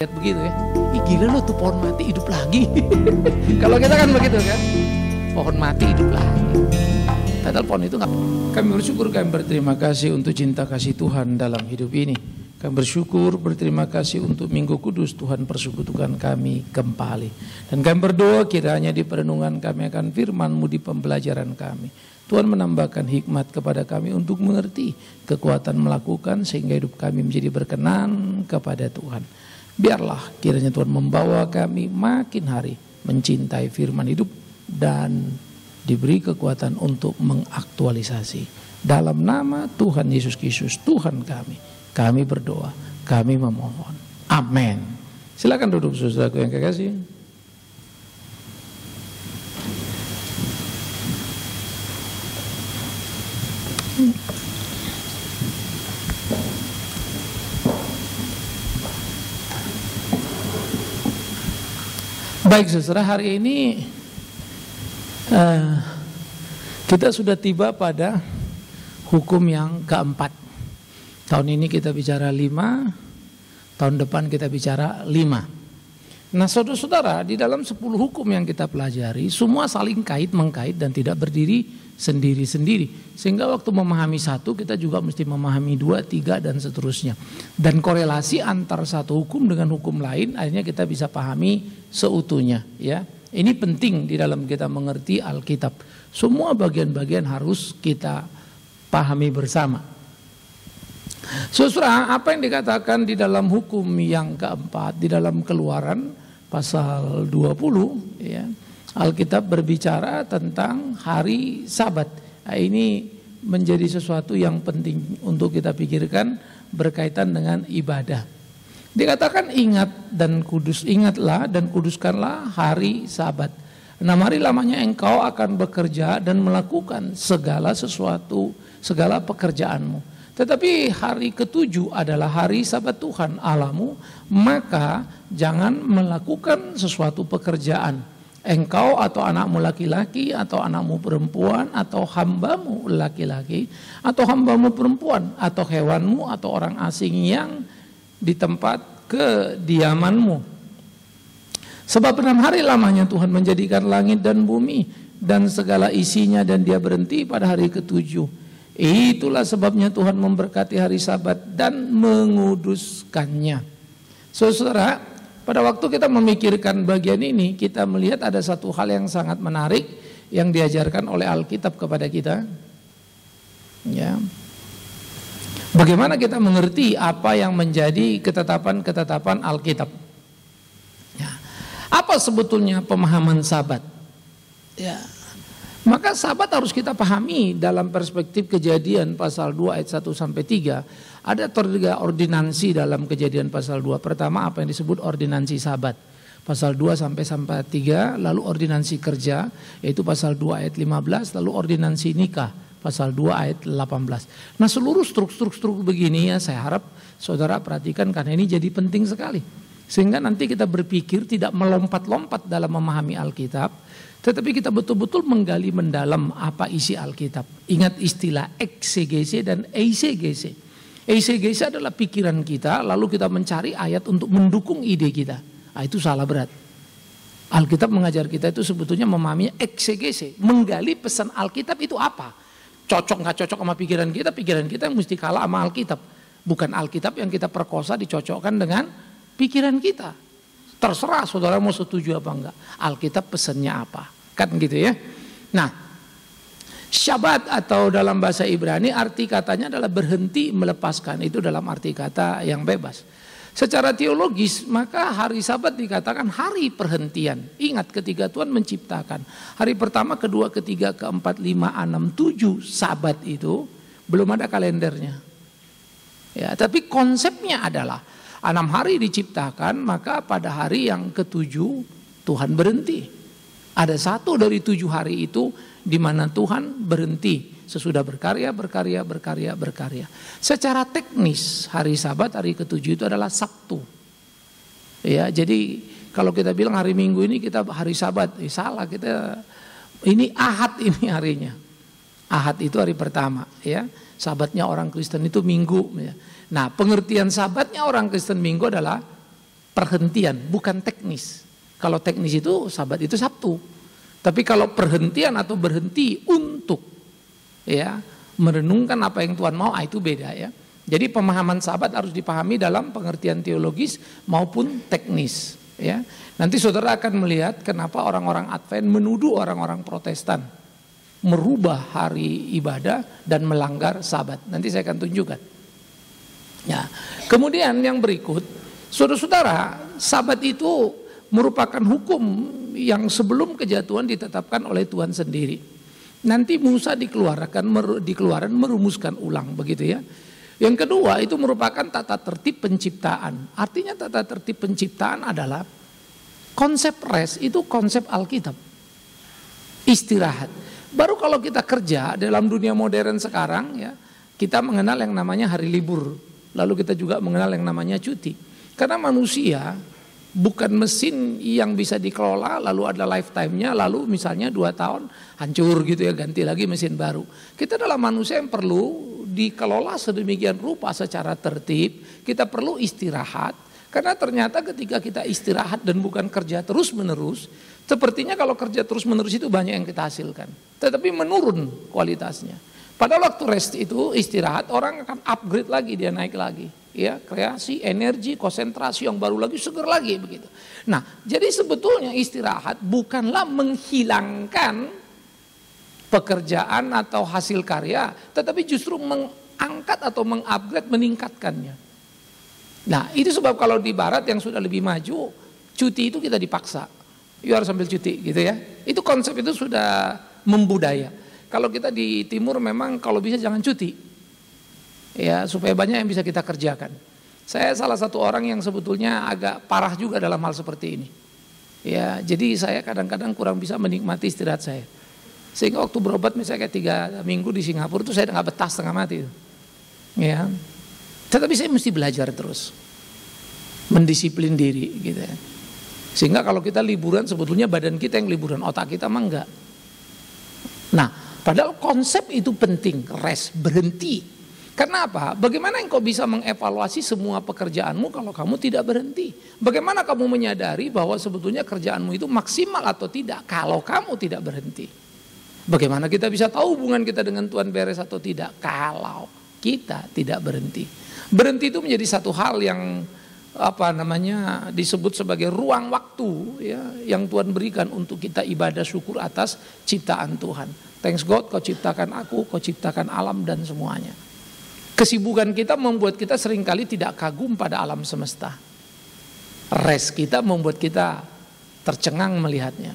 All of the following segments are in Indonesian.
Lihat begitu ya, ih gila lo tuh pohon mati hidup lagi. Kalau kita kan begitu kan, pohon mati hidup lagi. Padahal pohon itu nggak. Kami bersyukur, kami berterima kasih untuk cinta kasih Tuhan dalam hidup ini. Kami bersyukur, berterima kasih untuk Minggu Kudus Tuhan persekutukan kami kembali. Dan kami berdoa kiranya di perenungan kami akan firman-Mu di pembelajaran kami. Tuhan menambahkan hikmat kepada kami untuk mengerti, kekuatan melakukan sehingga hidup kami menjadi berkenan kepada Tuhan. Biarlah kiranya Tuhan membawa kami makin hari mencintai firman hidup dan diberi kekuatan untuk mengaktualisasi. Dalam nama Tuhan Yesus Kristus, Tuhan kami berdoa, kami memohon. Amin. Silakan duduk saudaraku yang kekasih. Baik saudara, hari ini kita sudah tiba pada hukum yang keempat. Tahun ini kita bicara 5, tahun depan kita bicara 5. Nah saudara-saudara, di dalam 10 hukum yang kita pelajari, semua saling mengkait dan tidak berdiri sendiri-sendiri. Sehingga waktu memahami satu, kita juga mesti memahami 2, 3 dan seterusnya. Dan korelasi antar satu hukum dengan hukum lain, akhirnya kita bisa pahami seutuhnya. Ya, ini penting di dalam kita mengerti Alkitab. Semua bagian-bagian harus kita pahami bersama. Saudara, apa yang dikatakan di dalam hukum yang keempat, di dalam Keluaran pasal 20, ya, Alkitab berbicara tentang hari Sabat. Nah, ini menjadi sesuatu yang penting untuk kita pikirkan berkaitan dengan ibadah. Dikatakan ingatlah dan kuduskanlah hari Sabat. 6 hari lamanya engkau akan bekerja dan melakukan segala pekerjaanmu. Tetapi hari ke-7 adalah hari Sabat Tuhan Allahmu, maka jangan melakukan sesuatu pekerjaan. Engkau atau anakmu laki-laki atau anakmu perempuan atau hambamu laki-laki atau hambamu perempuan atau hewanmu atau orang asing yang di tempat kediamanmu. Sebab 6 hari lamanya Tuhan menjadikan langit dan bumi dan segala isinya, dan dia berhenti pada hari ke-7. Itulah sebabnya Tuhan memberkati hari Sabat dan menguduskannya. Saudara, pada waktu kita memikirkan bagian ini, kita melihat ada satu hal yang sangat menarik yang diajarkan oleh Alkitab kepada kita. Ya. Bagaimana kita mengerti apa yang menjadi ketetapan-ketetapan Alkitab? Ya. Apa sebetulnya pemahaman Sabat? Ya. Maka Sabat harus kita pahami dalam perspektif Kejadian pasal 2 ayat 1 sampai 3. Ada 3 ordinansi dalam Kejadian pasal 2. Pertama apa yang disebut ordinansi Sabat. Pasal 2 sampai 3, lalu ordinansi kerja yaitu pasal 2 ayat 15, lalu ordinansi nikah pasal 2 ayat 18. Nah, seluruh struktur begini ya saya harap saudara perhatikan karena ini jadi penting sekali. Sehingga nanti kita berpikir tidak melompat-lompat dalam memahami Alkitab, tetapi kita betul-betul menggali mendalam apa isi Alkitab. Ingat istilah eksegese dan eisegese. Eisegese adalah pikiran kita, lalu kita mencari ayat untuk mendukung ide kita. Nah, itu salah berat. Alkitab mengajar kita itu sebetulnya memahaminya eksegese. Menggali pesan Alkitab itu apa? Cocok nggak cocok sama pikiran kita yang mesti kalah sama Alkitab. Bukan Alkitab yang kita perkosa dicocokkan dengan pikiran kita. Terserah saudara mau setuju apa enggak. Alkitab pesannya apa? Kan gitu ya. Nah, Syabat atau dalam bahasa Ibrani arti katanya adalah berhenti melepaskan. Itu dalam arti kata yang bebas. Secara teologis maka hari Sabat dikatakan hari perhentian. Ingat ketika Tuhan menciptakan hari pertama, kedua, ketiga, keempat, 5, 6, 7 Sabat itu belum ada kalendernya. Ya, tapi konsepnya adalah 6 hari diciptakan, maka pada hari yang ke-7 Tuhan berhenti. Ada 1 dari 7 hari itu di mana Tuhan berhenti sesudah berkarya. Secara teknis hari Sabat hari ke-7 itu adalah Sabtu. Ya, jadi kalau kita bilang hari Minggu ini kita hari Sabat, salah, kita ini Ahad ini harinya. Ahad itu hari pertama, ya. Sabatnya orang Kristen itu Minggu. Ya. Nah, pengertian Sabatnya orang Kristen Minggu adalah perhentian, bukan teknis. Kalau teknis itu Sabat itu Sabtu. Tapi kalau perhentian atau berhenti untuk ya merenungkan apa yang Tuhan mau, itu beda ya. Jadi pemahaman Sabat harus dipahami dalam pengertian teologis maupun teknis ya. Nanti saudara akan melihat kenapa orang-orang Advent menuduh orang-orang Protestan merubah hari ibadah dan melanggar Sabat. Nanti saya akan tunjukkan. Ya. Kemudian yang berikut, saudara-saudara, Sabat itu merupakan hukum yang sebelum kejatuhan ditetapkan oleh Tuhan sendiri. Nanti Musa dikeluarkan merumuskan ulang, begitu ya. Yang kedua itu merupakan tata tertib penciptaan. Artinya tata tertib penciptaan adalah konsep rest itu konsep Alkitab. Istirahat. Baru kalau kita kerja dalam dunia modern sekarang ya, kita mengenal yang namanya hari libur. Lalu kita juga mengenal yang namanya cuti. Karena manusia bukan mesin yang bisa dikelola lalu ada lifetime-nya, lalu misalnya 2 tahun hancur gitu ya, ganti lagi mesin baru. Kita adalah manusia yang perlu dikelola sedemikian rupa secara tertib. Kita perlu istirahat, karena ternyata ketika kita istirahat dan bukan kerja terus menerus, sepertinya kalau kerja terus menerus itu banyak yang kita hasilkan, tetapi menurun kualitasnya. Pada waktu rest itu istirahat, orang akan upgrade lagi, dia naik lagi. Ya, kreasi, energi, konsentrasi yang baru lagi, seger lagi begitu. Nah, jadi sebetulnya istirahat bukanlah menghilangkan pekerjaan atau hasil karya, tetapi justru mengangkat atau mengupgrade, meningkatkannya. Nah, itu sebab kalau di barat yang sudah lebih maju, cuti itu kita dipaksa. You harus ambil cuti gitu ya. Itu konsep itu sudah membudaya. Kalau kita di timur memang kalau bisa jangan cuti. Ya, supaya banyak yang bisa kita kerjakan. Saya salah satu orang yang sebetulnya agak parah juga dalam hal seperti ini. Ya, jadi saya kadang-kadang kurang bisa menikmati istirahat saya. Sehingga waktu berobat misalnya kayak 3 minggu di Singapura itu saya nggak betah, setengah mati itu. Ya. Tetapi saya mesti belajar terus. Mendisiplin diri gitu ya. Sehingga kalau kita liburan sebetulnya badan kita yang liburan, otak kita mah enggak. Nah, padahal konsep itu penting, rest, berhenti. Karena apa? Bagaimana engkau bisa mengevaluasi semua pekerjaanmu kalau kamu tidak berhenti? Bagaimana kamu menyadari bahwa sebetulnya kerjaanmu itu maksimal atau tidak kalau kamu tidak berhenti? Bagaimana kita bisa tahu hubungan kita dengan Tuhan beres atau tidak kalau kita tidak berhenti? Berhenti itu menjadi satu hal yang disebut sebagai ruang waktu ya, yang Tuhan berikan untuk kita ibadah syukur atas ciptaan Tuhan. Thanks God, kau ciptakan aku, kau ciptakan alam dan semuanya. Kesibukan kita membuat kita seringkali tidak kagum pada alam semesta. Rest kita membuat kita tercengang melihatnya.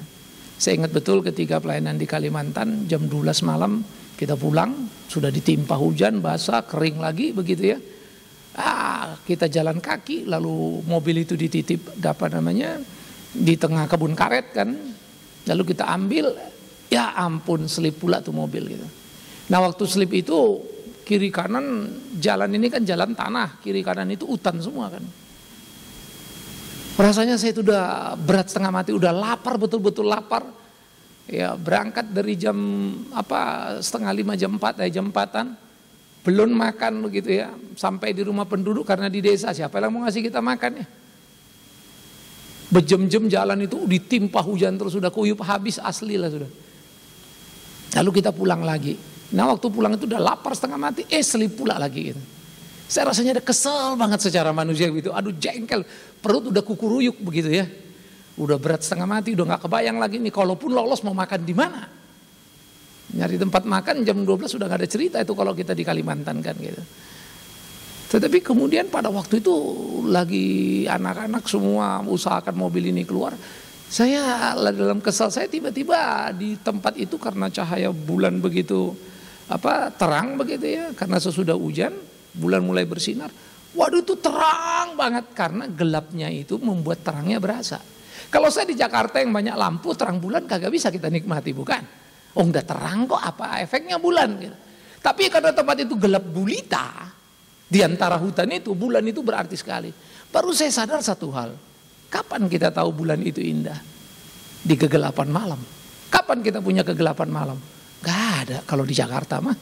Saya ingat betul ketika pelayanan di Kalimantan jam 12 malam kita pulang, sudah ditimpa hujan, basah, kering lagi begitu ya. Kita jalan kaki, lalu mobil itu dititip di tengah kebun karet kan. Lalu kita ambil, ya ampun selip pula tuh mobil gitu. Nah waktu selip itu kiri kanan jalan ini kan jalan tanah, kiri kanan itu hutan semua kan. Rasanya saya itu udah berat setengah mati, udah lapar, betul-betul lapar. Ya berangkat dari jam 4:30 jam 4, jam 4-an. Belum makan begitu ya, sampai di rumah penduduk karena di desa siapa yang mau ngasih kita makan ya. Berjam-jam jalan itu ditimpa hujan terus, sudah kuyup habis asli lah sudah. Lalu kita pulang lagi. Nah waktu pulang itu udah lapar setengah mati, selip pula lagi gitu. Saya rasanya ada kesel banget secara manusia gitu, aduh jengkel, perut udah kukuruyuk begitu ya. Udah berat setengah mati, udah gak kebayang lagi nih kalaupun lolos mau makan di mana. Nyari tempat makan jam 12 sudah gak ada cerita itu kalau kita di Kalimantan kan gitu. Tetapi kemudian pada waktu itu lagi anak-anak semua usahakan mobil ini keluar. Saya dalam kesal saya tiba-tiba di tempat itu karena cahaya bulan begitu terang begitu ya, karena sesudah hujan bulan mulai bersinar. Waduh itu terang banget karena gelapnya itu membuat terangnya berasa. Kalau saya di Jakarta yang banyak lampu, terang bulan kagak bisa kita nikmati bukan? Oh udah terang kok, apa efeknya bulan gitu. Tapi karena tempat itu gelap gulita, di antara hutan itu bulan itu berarti sekali. Baru saya sadar satu hal. Kapan kita tahu bulan itu indah? Di kegelapan malam. Kapan kita punya kegelapan malam? Gak ada kalau di Jakarta mah.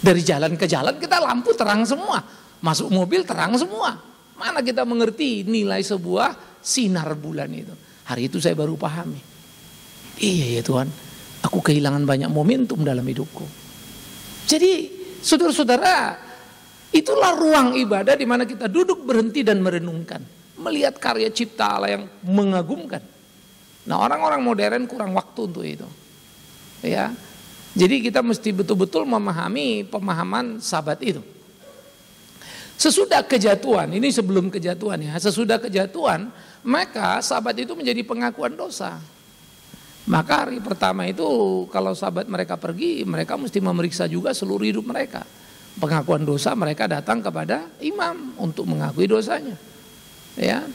Dari jalan ke jalan kita lampu terang semua. Masuk mobil terang semua. Mana kita mengerti nilai sebuah sinar bulan itu. Hari itu saya baru pahami. Iya ya Tuhan, aku kehilangan banyak momentum dalam hidupku. Jadi saudara-saudara, itulah ruang ibadah di mana kita duduk berhenti dan merenungkan, melihat karya cipta Allah yang mengagumkan. Nah, orang-orang modern kurang waktu untuk itu. Ya. Jadi kita mesti betul-betul memahami pemahaman Sabat itu. Sesudah kejatuhan, ini sebelum kejatuhan ya, sesudah kejatuhan, maka Sabat itu menjadi pengakuan dosa. Maka hari pertama itu kalau Sabat mereka pergi, mereka mesti memeriksa juga seluruh hidup mereka. Pengakuan dosa, mereka datang kepada imam untuk mengakui dosanya. Ya.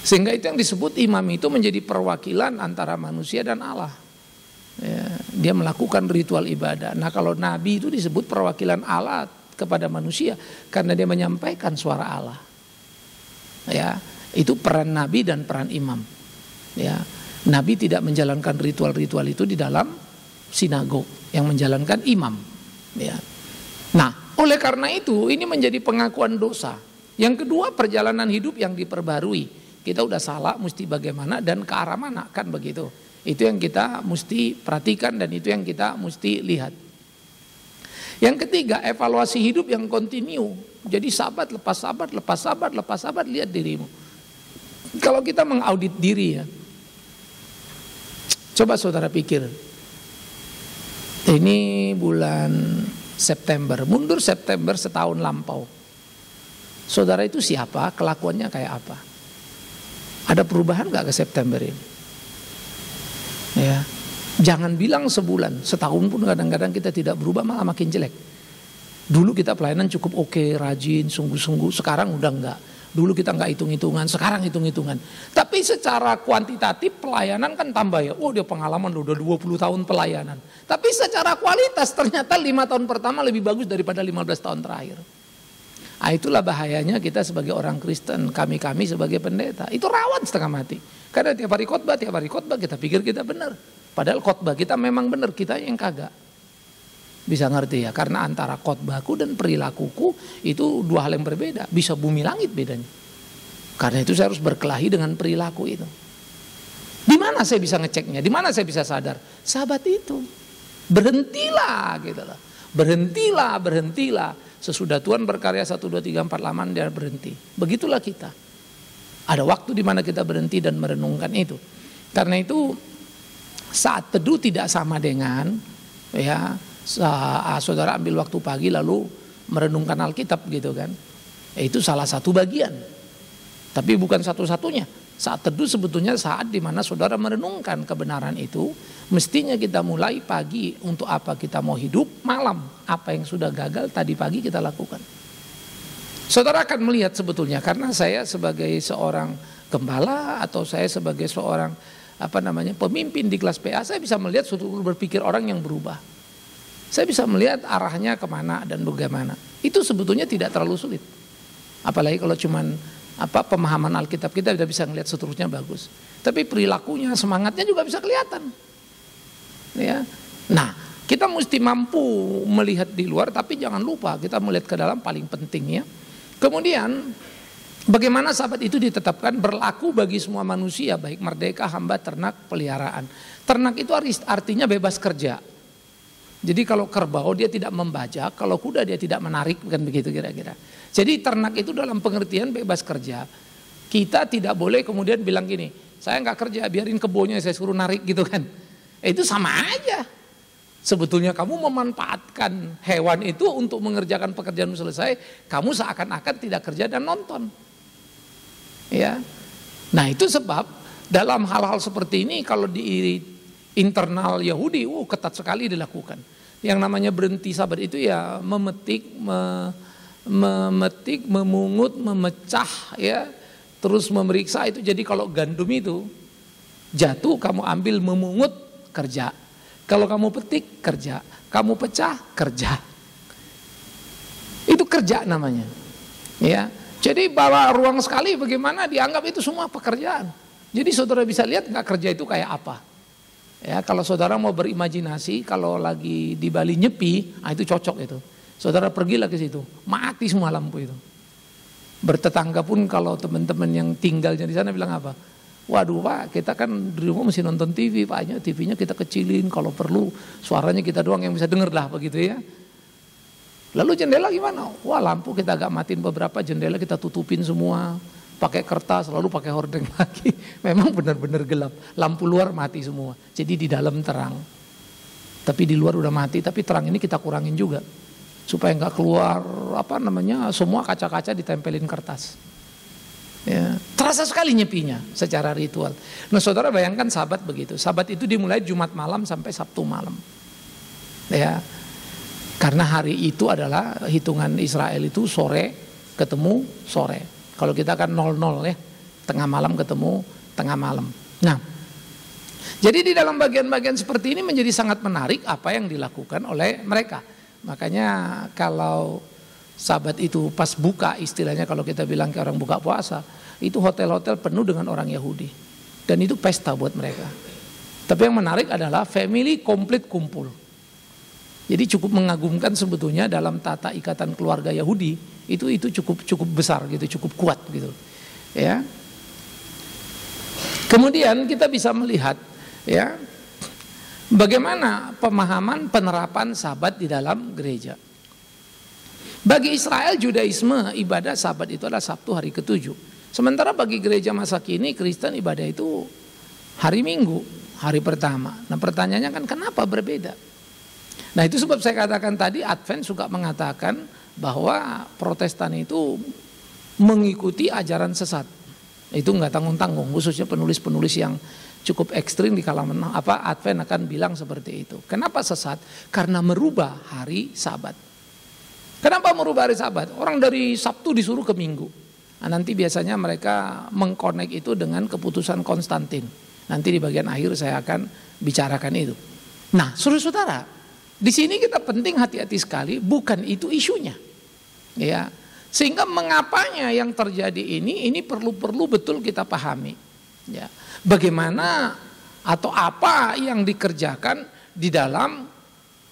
Sehingga itu yang disebut imam itu menjadi perwakilan antara manusia dan Allah. Ya, dia melakukan ritual ibadah. Nah, kalau nabi itu disebut perwakilan Allah kepada manusia karena dia menyampaikan suara Allah. Ya, itu peran nabi dan peran imam. Ya. Nabi tidak menjalankan ritual-ritual itu di dalam sinagog, yang menjalankan imam. Ya. Nah, oleh karena itu ini menjadi pengakuan dosa. Yang kedua, perjalanan hidup yang diperbarui. Kita udah salah, mesti bagaimana dan ke arah mana, kan begitu. Itu yang kita mesti perhatikan dan itu yang kita mesti lihat. Yang ketiga, evaluasi hidup yang kontinu. Jadi sabat lepas sabat, lepas sabat, lepas sabat, lihat dirimu. Kalau kita mengaudit diri ya, coba saudara pikir, ini bulan September, mundur September setahun lampau. Saudara itu siapa, kelakuannya kayak apa? Ada perubahan gak ke September ini? Ya, jangan bilang sebulan, setahun pun kadang-kadang kita tidak berubah, malah makin jelek. Dulu kita pelayanan cukup oke, rajin, sungguh-sungguh, sekarang udah enggak. Dulu kita nggak hitung-hitungan, sekarang hitung-hitungan. Tapi secara kuantitatif pelayanan kan tambah ya. Oh, dia pengalaman udah 20 tahun pelayanan. Tapi secara kualitas ternyata 5 tahun pertama lebih bagus daripada 15 tahun terakhir. Nah, itulah bahayanya kita sebagai orang Kristen, kami sebagai pendeta. Itu rawan setengah mati. Karena tiap hari khotbah kita pikir kita benar. Padahal khotbah kita memang benar, kita yang kagak. Bisa ngerti ya, karena antara khotbahku dan perilakuku itu dua hal yang berbeda, bisa bumi langit bedanya. Karena itu saya harus berkelahi dengan perilaku itu. Di mana saya bisa ngeceknya? Di mana saya bisa sadar? Sabat itu. Berhentilah gitu loh. Berhentilah. Sesudah Tuhan berkarya 1 2 3 4 lama dia berhenti. Begitulah kita. Ada waktu di mana kita berhenti dan merenungkan itu. Karena itu saat teduh tidak sama dengan ya saudara ambil waktu pagi lalu merenungkan Alkitab gitu kan. Itu salah satu bagian. Tapi bukan satu-satunya. Saat teduh sebetulnya saat dimana saudara merenungkan kebenaran itu. Mestinya kita mulai pagi untuk apa kita mau hidup, malam apa yang sudah gagal tadi pagi kita lakukan. Saudara akan melihat sebetulnya, karena saya sebagai seorang gembala atau saya sebagai seorang pemimpin di kelas PA, saya bisa melihat struktur berpikir orang yang berubah. Saya bisa melihat arahnya kemana dan bagaimana. Itu sebetulnya tidak terlalu sulit. Apalagi kalau cuman pemahaman Alkitab kita sudah bisa melihat strukturnya bagus. Tapi perilakunya, semangatnya juga bisa kelihatan. Ya. Nah, kita mesti mampu melihat di luar, tapi jangan lupa kita melihat ke dalam paling penting ya. Kemudian, bagaimana sabat itu ditetapkan berlaku bagi semua manusia, baik merdeka, hamba, ternak, peliharaan. Ternak itu artinya bebas kerja. Jadi kalau kerbau dia tidak membajak, kalau kuda dia tidak menarik, kan begitu kira-kira. Jadi ternak itu dalam pengertian bebas kerja. Kita tidak boleh kemudian bilang gini, saya nggak kerja, biarin kebunnya saya suruh narik gitu kan. Itu sama aja. Sebetulnya kamu memanfaatkan hewan itu untuk mengerjakan pekerjaan selesai, kamu seakan-akan tidak kerja dan nonton. Ya. Nah itu sebab dalam hal-hal seperti ini kalau di internal Yahudi, ketat sekali dilakukan. Yang namanya berhenti sabat itu ya memetik, memungut, memecah ya, terus memeriksa itu. Jadi kalau gandum itu jatuh kamu ambil, memungut kerja. Kalau kamu petik kerja, kamu pecah kerja. Itu kerja namanya. Ya. Jadi bahwa ruang sekali bagaimana dianggap itu semua pekerjaan. Jadi saudara bisa lihat nggak kerja itu kayak apa. Ya, kalau saudara mau berimajinasi, kalau lagi di Bali nyepi, itu cocok itu. Saudara pergilah ke situ, mati semua lampu itu. Bertetangga pun kalau teman-teman yang tinggalnya di sana bilang apa? Waduh Pak, kita kan di rumah mesti nonton TV, Pak. TV-nya kita kecilin, kalau perlu suaranya kita doang yang bisa denger lah begitu ya. Lalu jendela gimana? Wah lampu kita agak matiin beberapa, jendela kita tutupin semua. Pakai kertas, lalu pakai hordeng lagi. Memang benar-benar gelap. Lampu luar mati semua. Jadi di dalam terang. Tapi di luar udah mati, tapi terang ini kita kurangin juga. Supaya nggak keluar semua kaca-kaca ditempelin kertas. Ya, terasa sekali nyepinya secara ritual. Nah saudara bayangkan Sabat begitu. Sabat itu dimulai Jumat malam sampai Sabtu malam. Ya, karena hari itu adalah hitungan Israel itu sore ketemu sore. Kalau kita kan 00 ya, tengah malam ketemu tengah malam. Nah, jadi di dalam bagian-bagian seperti ini menjadi sangat menarik apa yang dilakukan oleh mereka. Makanya kalau Sabat itu pas buka, istilahnya kalau kita bilang ke orang buka puasa, itu hotel-hotel penuh dengan orang Yahudi. Dan itu pesta buat mereka. Tapi yang menarik adalah family komplit kumpul. Jadi cukup mengagumkan sebetulnya dalam tata ikatan keluarga Yahudi itu cukup besar gitu, cukup kuat gitu. Ya. Kemudian kita bisa melihat ya bagaimana pemahaman penerapan Sabat di dalam gereja. Bagi Israel Judaisme ibadah Sabat itu adalah Sabtu hari ke-7. Sementara bagi gereja masa kini Kristen ibadah itu hari Minggu, hari pertama. Nah pertanyaannya kan kenapa berbeda? Nah itu sebab saya katakan tadi Advent suka mengatakan bahwa Protestan itu mengikuti ajaran sesat. Itu nggak tanggung-tanggung, khususnya penulis-penulis yang cukup ekstrim di kalangan Advent akan bilang seperti itu. Kenapa sesat? Karena merubah hari Sabat. Kenapa merubah hari Sabat? Orang dari Sabtu disuruh ke Minggu. Nah, nanti biasanya mereka mengkonek itu dengan keputusan Konstantin. Nanti di bagian akhir saya akan bicarakan itu. Nah, saudara-saudara, di sini kita penting hati-hati sekali, bukan itu isunya. Ya. Sehingga mengapanya yang terjadi ini perlu betul kita pahami. Ya. Bagaimana atau apa yang dikerjakan di dalam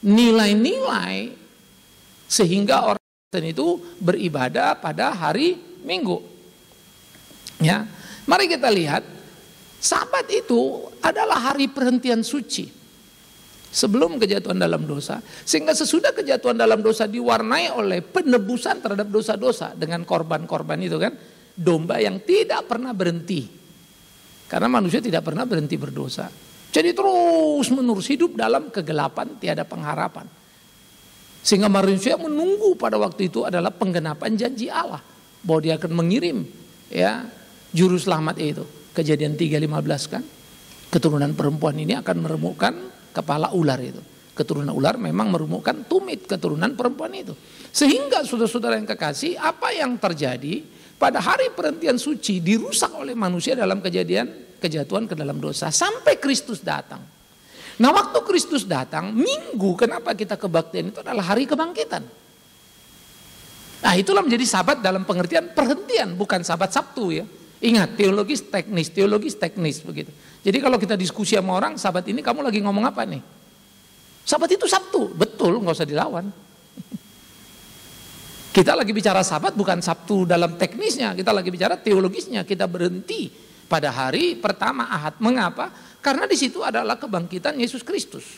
nilai-nilai sehingga orang Kristen itu beribadah pada hari Minggu. Ya. Mari kita lihat, Sabat itu adalah hari perhentian suci. Sebelum kejatuhan dalam dosa, sehingga sesudah kejatuhan dalam dosa diwarnai oleh penebusan terhadap dosa-dosa dengan korban-korban itu kan, domba yang tidak pernah berhenti, karena manusia tidak pernah berhenti berdosa. Jadi terus menerus hidup dalam kegelapan, tiada pengharapan, sehingga manusia menunggu pada waktu itu adalah penggenapan janji Allah bahwa Dia akan mengirim ya juru selamat itu. Kejadian 3:15 kan, keturunan perempuan ini akan meremukkan kepala ular itu. Keturunan ular memang merumukkan tumit keturunan perempuan itu. Sehingga saudara-saudara yang kekasih, apa yang terjadi pada hari perhentian suci dirusak oleh manusia dalam kejatuhan ke dalam dosa sampai Kristus datang. Nah waktu Kristus datang, Minggu, kenapa kita kebaktian itu adalah hari kebangkitan. Nah itulah menjadi Sabat dalam pengertian perhentian, bukan Sabat Sabtu ya. Ingat, teologis teknis begitu. Jadi kalau kita diskusi sama orang, Sabat ini kamu lagi ngomong apa nih? Sabat itu Sabtu, betul, nggak usah dilawan. Kita lagi bicara Sabat bukan Sabtu dalam teknisnya, kita lagi bicara teologisnya. Kita berhenti pada hari pertama Ahad. Mengapa? Karena di situ adalah kebangkitan Yesus Kristus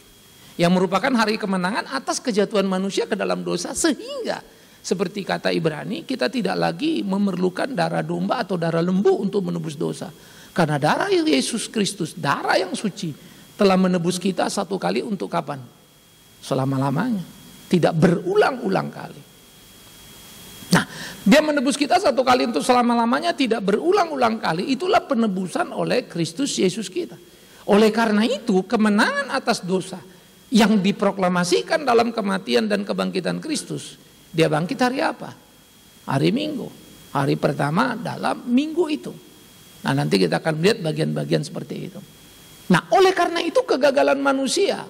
yang merupakan hari kemenangan atas kejatuhan manusia ke dalam dosa, sehingga seperti kata Ibrani, kita tidak lagi memerlukan darah domba atau darah lembu untuk menebus dosa. Karena darah Yesus Kristus, darah yang suci, telah menebus kita satu kali untuk kapan? Selama-lamanya. Tidak berulang-ulang kali. Nah, Dia menebus kita satu kali untuk selama-lamanya, tidak berulang-ulang kali. Itulah penebusan oleh Kristus Yesus kita. Oleh karena itu, kemenangan atas dosa yang diproklamasikan dalam kematian dan kebangkitan Kristus, Dia bangkit hari apa? Hari Minggu. Hari pertama dalam minggu itu. Nah nanti kita akan melihat bagian-bagian seperti itu. Nah oleh karena itu kegagalan manusia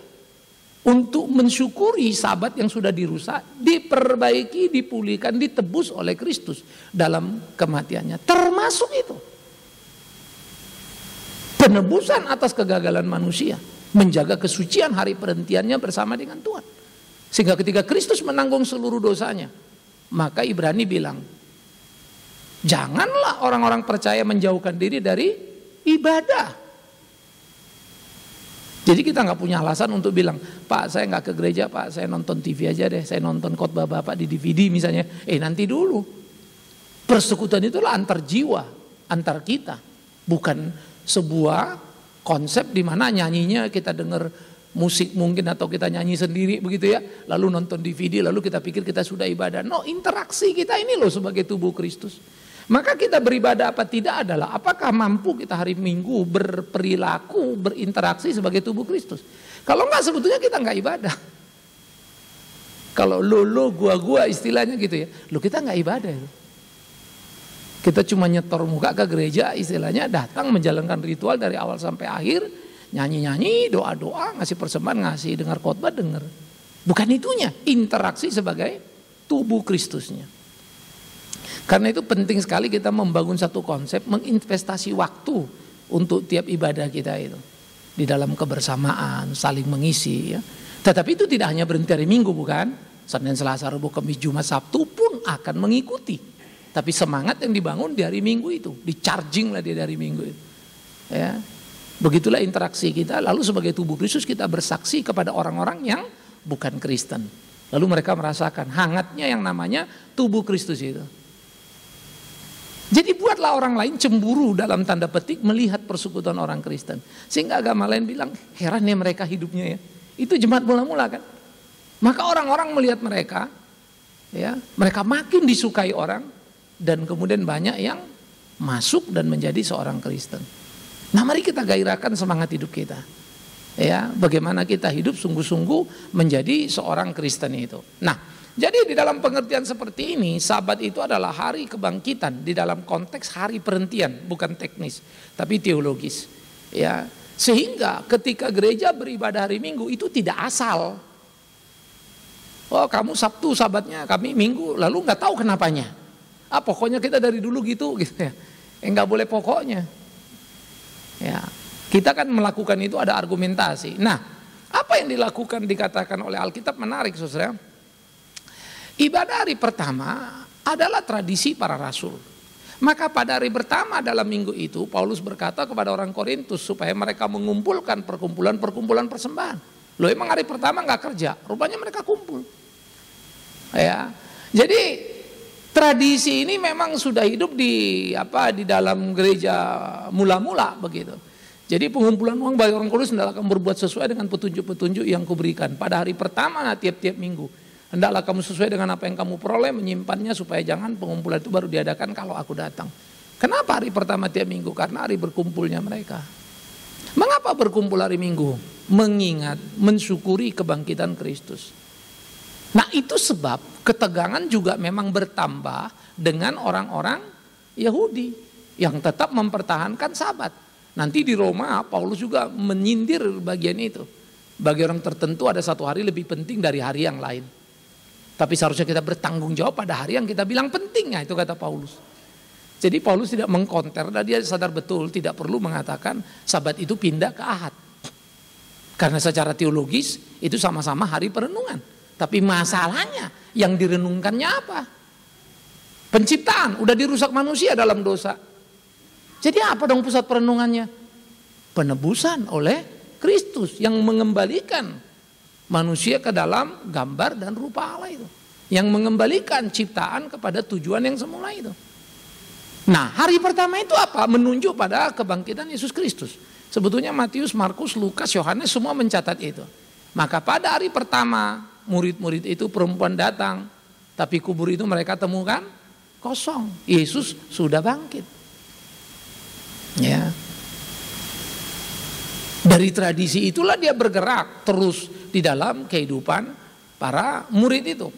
untuk mensyukuri Sabat yang sudah dirusak, diperbaiki, dipulihkan, ditebus oleh Kristus dalam kematiannya. Termasuk itu. Penebusan atas kegagalan manusia. Menjaga kesucian hari perhentiannya bersama dengan Tuhan. Sehingga ketika Kristus menanggung seluruh dosanya, maka Ibrani bilang, Janganlah orang-orang percaya menjauhkan diri dari ibadah. Jadi kita nggak punya alasan untuk bilang, Pak saya nggak ke gereja Pak, saya nonton TV aja deh, saya nonton khotbah Bapak di DVD misalnya. Nanti dulu. Persekutuan itulah antar jiwa, antar kita. Bukan sebuah konsep di mana nyanyinya kita dengar musik mungkin atau kita nyanyi sendiri begitu ya. Lalu nonton DVD, lalu kita pikir kita sudah ibadah. No, interaksi kita ini loh sebagai tubuh Kristus. Maka kita beribadah apa tidak adalah apakah mampu kita hari Minggu berperilaku, berinteraksi sebagai tubuh Kristus. Kalau enggak sebetulnya kita enggak ibadah. Kalau lo gua istilahnya gitu ya. Lo kita enggak ibadah itu. Kita cuma nyetor muka ke gereja istilahnya, datang menjalankan ritual dari awal sampai akhir, nyanyi-nyanyi, doa-doa, ngasih persembahan, ngasih dengar khotbah, dengar. Bukan itunya, interaksi sebagai tubuh Kristusnya. Karena itu penting sekali kita membangun satu konsep, menginvestasi waktu untuk tiap ibadah kita itu. Di dalam kebersamaan, saling mengisi ya. Tetapi itu tidak hanya berhenti hari Minggu bukan? Senin, Selasa, Rabu, Kamis, Jumat, Sabtu pun akan mengikuti. Tapi semangat yang dibangun di hari Minggu itu, di-charging lah dia dari Minggu itu. Ya. Begitulah interaksi kita, lalu sebagai tubuh Kristus kita bersaksi kepada orang-orang yang bukan Kristen. Lalu mereka merasakan hangatnya yang namanya tubuh Kristus itu. Jadi buatlah orang lain cemburu dalam tanda petik melihat persekutuan orang Kristen. Sehingga agama lain bilang, heran ya mereka hidupnya ya. Itu jemaat mula-mula kan. Maka orang-orang melihat mereka, ya, mereka makin disukai orang. Dan kemudian banyak yang masuk dan menjadi seorang Kristen. Nah mari kita gairahkan semangat hidup kita. Ya, bagaimana kita hidup sungguh-sungguh menjadi seorang Kristen itu. Nah, jadi di dalam pengertian seperti ini, Sabat itu adalah hari kebangkitan di dalam konteks hari perhentian, bukan teknis, tapi teologis. Ya, sehingga ketika gereja beribadah hari Minggu itu tidak asal. Oh, kamu Sabtu Sabatnya, kami Minggu, lalu nggak tahu kenapanya. Pokoknya kita dari dulu gitu ya. Nggak boleh pokoknya. Ya, kita kan melakukan itu ada argumentasi. Nah, apa yang dilakukan dikatakan oleh Alkitab menarik, saudara. Ibadah hari pertama adalah tradisi para rasul. Maka pada hari pertama dalam minggu itu Paulus berkata kepada orang Korintus supaya mereka mengumpulkan perkumpulan persembahan. Loh emang hari pertama nggak kerja, rupanya mereka kumpul. Ya, jadi tradisi ini memang sudah hidup di dalam gereja mula-mula begitu. Jadi pengumpulan uang bagi orang kudus hendaklah kamu berbuat sesuai dengan petunjuk-petunjuk yang kuberikan pada hari pertama tiap-tiap minggu. Hendaklah kamu sesuai dengan apa yang kamu peroleh, menyimpannya supaya jangan pengumpulan itu baru diadakan kalau aku datang. Kenapa hari pertama tiap minggu? Karena hari berkumpulnya mereka. Mengapa berkumpul hari Minggu? Mengingat, mensyukuri kebangkitan Kristus. Nah itu sebab ketegangan juga memang bertambah dengan orang-orang Yahudi yang tetap mempertahankan Sabat. Nanti di Roma Paulus juga menyindir bagian itu. Bagi orang tertentu ada satu hari lebih penting dari hari yang lain. Tapi seharusnya kita bertanggung jawab pada hari yang kita bilang pentingnya, itu kata Paulus. Jadi Paulus tidak mengkonter dan dia sadar betul tidak perlu mengatakan Sabat itu pindah ke Ahad. Karena secara teologis itu sama-sama hari perenungan. Tapi masalahnya yang direnungkannya apa? Penciptaan, udah dirusak manusia dalam dosa. Jadi apa dong pusat perenungannya? Penebusan oleh Kristus yang mengembalikan manusia ke dalam gambar dan rupa Allah itu. Yang mengembalikan ciptaan kepada tujuan yang semula itu. Nah hari pertama itu apa? Menunjuk pada kebangkitan Yesus Kristus. Sebetulnya Matius, Markus, Lukas, Yohanes semua mencatat itu. Maka pada hari pertama murid-murid itu perempuan datang. Tapi kubur itu mereka temukan kosong. Yesus sudah bangkit. Ya. Dari tradisi itulah dia bergerak terus di dalam kehidupan para murid itu.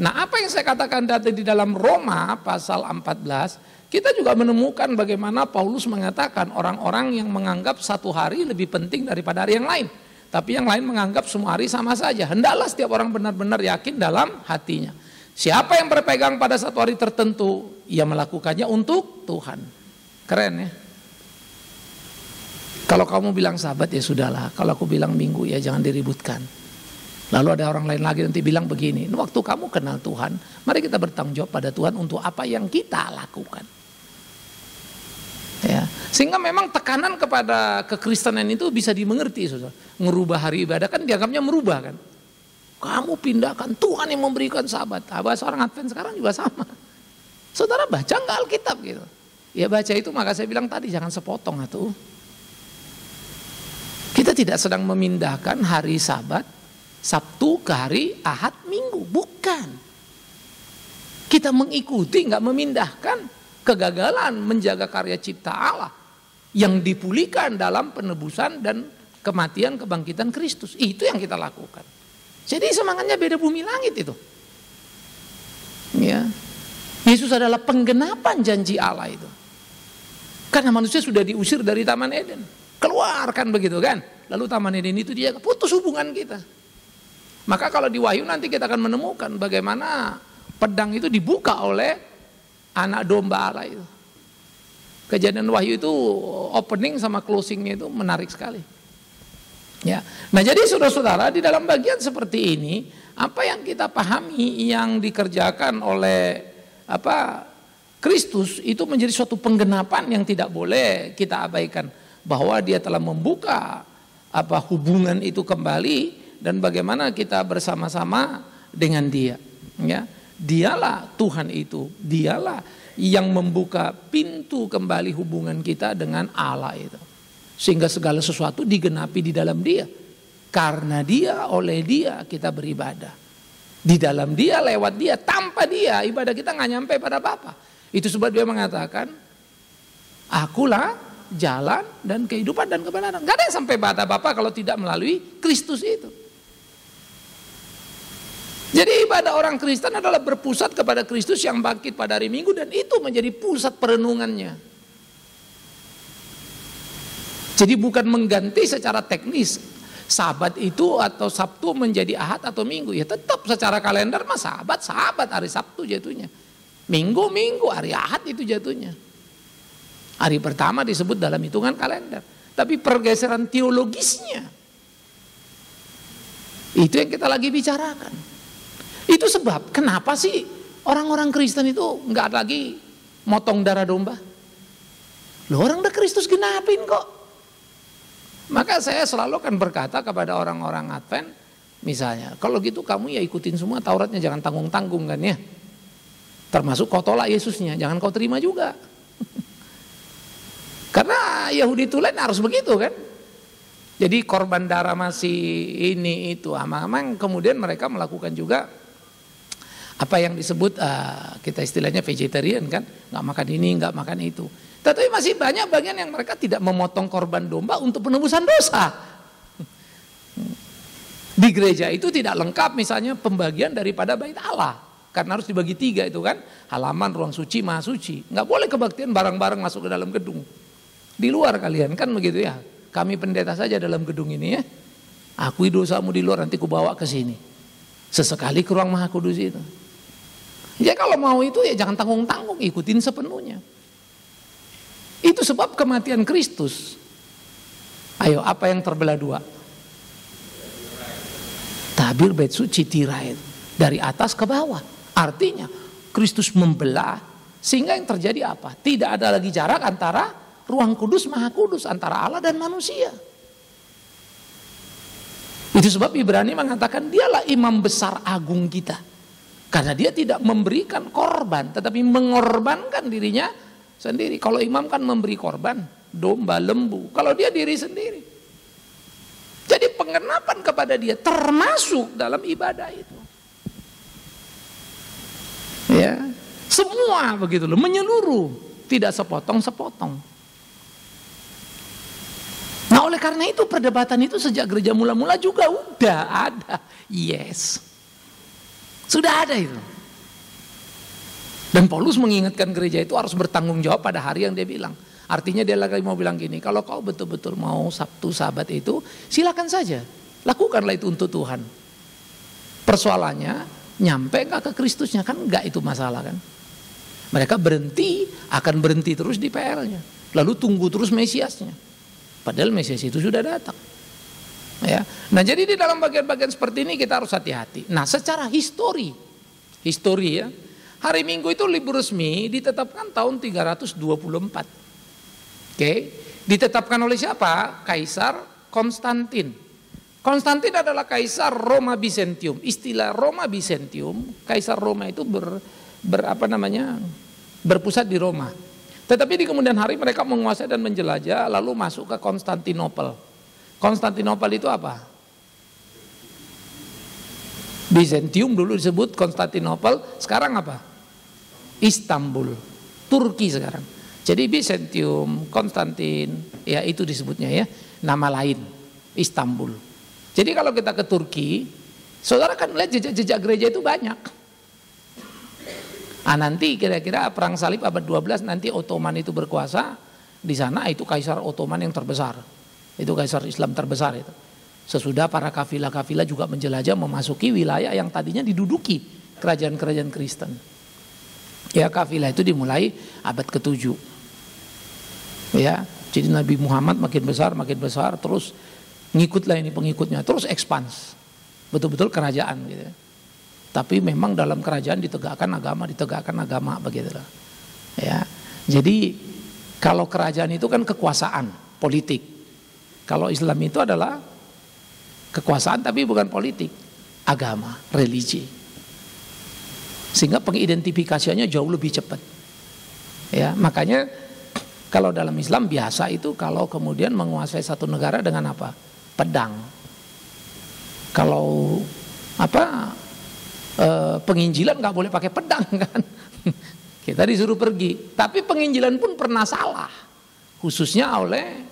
Nah apa yang saya katakan tadi di dalam Roma pasal 14, kita juga menemukan bagaimana Paulus mengatakan orang-orang yang menganggap satu hari lebih penting daripada hari yang lain. Tapi yang lain menganggap semua hari sama saja. Hendaklah setiap orang benar-benar yakin dalam hatinya. Siapa yang berpegang pada satu hari tertentu, ia melakukannya untuk Tuhan. Keren ya. Kalau kamu bilang Sabat ya sudahlah, kalau aku bilang Minggu ya jangan diributkan. Lalu ada orang lain lagi nanti bilang begini, waktu kamu kenal Tuhan, mari kita bertanggung jawab pada Tuhan untuk apa yang kita lakukan. Sehingga memang tekanan kepada kekristenan itu bisa dimengerti, saudara. Ngerubah hari ibadah kan dianggapnya merubah kan. Kamu pindahkan, Tuhan yang memberikan Sabat. Bahasa orang Advent sekarang juga sama. Saudara baca nggak Alkitab gitu? Ya baca itu, maka saya bilang tadi jangan sepotong atuh. Kita tidak sedang memindahkan hari Sabat, Sabtu ke hari Ahad, Minggu, bukan. Kita mengikuti, nggak memindahkan kegagalan menjaga karya cipta Allah yang dipulihkan dalam penebusan dan kematian kebangkitan Kristus. Itu yang kita lakukan. Jadi semangatnya beda bumi langit itu. Ya. Yesus adalah penggenapan janji Allah itu. Karena manusia sudah diusir dari Taman Eden. Keluarkan begitu kan. Lalu Taman Eden itu dia putus hubungan kita. Maka kalau di Wahyu nanti kita akan menemukan bagaimana pedang itu dibuka oleh anak domba Allah itu. Kejadian Wahyu itu opening sama closingnya itu menarik sekali. Ya. Nah jadi saudara-saudara, di dalam bagian seperti ini, apa yang kita pahami yang dikerjakan oleh Kristus itu menjadi suatu penggenapan yang tidak boleh kita abaikan, bahwa dia telah membuka hubungan itu kembali dan bagaimana kita bersama-sama dengan dia. Ya. Dialah Tuhan itu, dialah yang membuka pintu kembali hubungan kita dengan Allah itu. Sehingga segala sesuatu digenapi di dalam dia. Karena dia, oleh dia kita beribadah. Di dalam dia, lewat dia, tanpa dia ibadah kita nggak nyampe pada Bapa. Itu sebab dia mengatakan, akulah jalan dan kehidupan dan kebenaran. Gak ada yang sampai pada Bapa kalau tidak melalui Kristus itu. Jadi ibadah orang Kristen adalah berpusat kepada Kristus yang bangkit pada hari Minggu, dan itu menjadi pusat perenungannya. Jadi bukan mengganti secara teknis Sabat itu atau Sabtu menjadi Ahad atau Minggu. Ya tetap secara kalender mah Sabat hari Sabtu jatuhnya. Minggu hari Ahad itu jatuhnya. Hari pertama disebut dalam hitungan kalender. Tapi pergeseran teologisnya itu yang kita lagi bicarakan. Itu sebab kenapa sih orang-orang Kristen itu nggak lagi motong darah domba? Loh, orang udah Kristus genapin kok. Maka saya selalu akan berkata kepada orang-orang Advent, misalnya, kalau gitu kamu ya ikutin semua Tauratnya, jangan tanggung-tanggung kan ya. Termasuk kau tolak Yesusnya, jangan kau terima juga. Karena Yahudi tulen harus begitu kan. Jadi korban darah masih ini itu, memang kemudian mereka melakukan juga apa yang disebut kita istilahnya vegetarian kan, nggak makan ini, nggak makan itu. Tetapi masih banyak bagian yang mereka tidak memotong korban domba untuk penebusan dosa. Di gereja itu tidak lengkap misalnya pembagian daripada bait Allah. Karena harus dibagi 3 itu kan. Halaman, ruang suci, maha suci. Nggak boleh kebaktian bareng-bareng masuk ke dalam gedung. Di luar kalian kan begitu ya. Kami pendeta saja dalam gedung ini ya. Akui dosamu di luar, nanti kubawa ke sini. Sesekali ke ruang maha kudus itu. Ya kalau mau itu ya jangan tanggung-tanggung, ikutin sepenuhnya. Itu sebab kematian Kristus. Ayo, apa yang terbelah 2? Tabir bait suci tirai dari atas ke bawah. Artinya Kristus membelah sehingga yang terjadi apa? Tidak ada lagi jarak antara ruang kudus maha kudus, antara Allah dan manusia. Itu sebab Ibrani mengatakan dialah imam besar agung kita. Karena dia tidak memberikan korban, tetapi mengorbankan dirinya sendiri. Kalau imam kan memberi korban, domba, lembu. Kalau dia diri sendiri. Jadi pengenapan kepada dia termasuk dalam ibadah itu. Ya, semua begitu loh, menyeluruh, tidak sepotong-sepotong. Nah oleh karena itu perdebatan itu sejak gereja mula-mula juga udah ada. Yes. Sudah ada itu. Dan Paulus mengingatkan gereja itu harus bertanggung jawab pada hari yang dia bilang. Artinya dia lagi mau bilang gini, kalau kau betul-betul mau Sabtu Sabat itu, silakan saja. Lakukanlah itu untuk Tuhan. Persoalannya, nyampe gak ke Kristusnya? Kan enggak itu masalah kan. Mereka akan berhenti terus di PR-nya. Lalu tunggu terus Mesiasnya. Padahal Mesias itu sudah datang. Ya. Nah jadi di dalam bagian-bagian seperti ini kita harus hati-hati. Nah secara histori ya, hari Minggu itu libur resmi ditetapkan tahun 324. Oke, ditetapkan oleh siapa? Kaisar Konstantin. Konstantin adalah kaisar Roma Bizantium. Istilah Roma Bizantium, kaisar Roma itu berpusat di Roma. Tetapi di kemudian hari mereka menguasai dan menjelajah lalu masuk ke Konstantinopel. Konstantinopel itu apa? Bizantium dulu disebut Konstantinopel, sekarang apa? Istanbul, Turki sekarang. Jadi Bizantium, Konstantin, ya itu disebutnya ya, nama lain, Istanbul. Jadi kalau kita ke Turki, saudara kan lihat jejak-jejak gereja itu banyak. Nanti kira-kira perang salib abad 12 nanti Ottoman itu berkuasa, di sana itu kaisar Ottoman yang terbesar. Itu kaisar Islam terbesar itu. Sesudah para kafilah-kafilah juga menjelajah memasuki wilayah yang tadinya diduduki kerajaan-kerajaan Kristen. Ya, kafilah itu dimulai abad ke-7. Ya, jadi Nabi Muhammad makin besar, terus ngikutlah ini pengikutnya, terus expans. Betul-betul kerajaan gitu. Tapi memang dalam kerajaan ditegakkan agama begitulah. Ya. Jadi kalau kerajaan itu kan kekuasaan politik. Kalau Islam itu adalah kekuasaan tapi bukan politik, agama, religi. Sehingga pengidentifikasiannya jauh lebih cepat. Ya, makanya kalau dalam Islam biasa itu kalau kemudian menguasai satu negara dengan apa? Pedang. Kalau penginjilan nggak boleh pakai pedang kan? Kita disuruh pergi. Tapi penginjilan pun pernah salah, khususnya oleh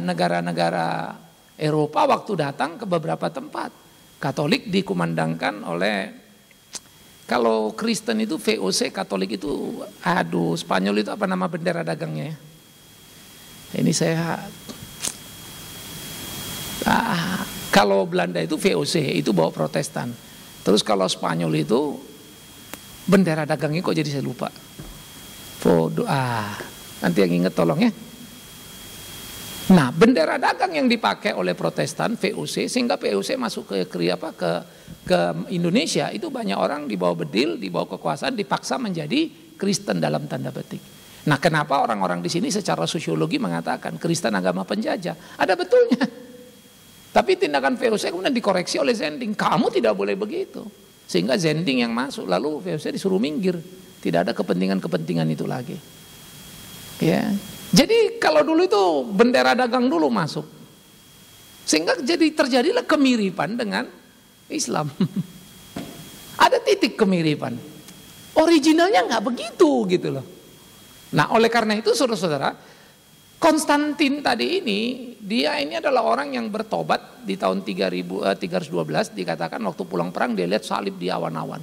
negara-negara Eropa waktu datang ke beberapa tempat. Katolik dikumandangkan oleh, kalau Kristen itu VOC, Katolik itu, Spanyol itu apa nama bendera dagangnya ya? Ini saya, kalau Belanda itu VOC, itu bawa Protestan. Terus kalau Spanyol itu bendera dagangnya kok jadi saya lupa. Nanti yang inget tolong ya. Nah, bendera dagang yang dipakai oleh Protestan VOC, sehingga VOC masuk ke Indonesia itu banyak orang dibawa bedil, dibawa kekuasaan, dipaksa menjadi Kristen dalam tanda petik. Nah, kenapa orang-orang di sini secara sosiologi mengatakan Kristen agama penjajah? Ada betulnya. Tapi tindakan VOC kemudian dikoreksi oleh Zending, kamu tidak boleh begitu. Sehingga Zending yang masuk, lalu VOC disuruh minggir. Tidak ada kepentingan-kepentingan itu lagi. Ya. Jadi kalau dulu itu bendera dagang dulu masuk. Sehingga terjadilah kemiripan dengan Islam. Ada titik kemiripan. Originalnya nggak begitu gitu loh. Nah, oleh karena itu saudara-saudara, Konstantin tadi ini, dia ini adalah orang yang bertobat di tahun 312, dikatakan waktu pulang perang dia lihat salib di awan-awan.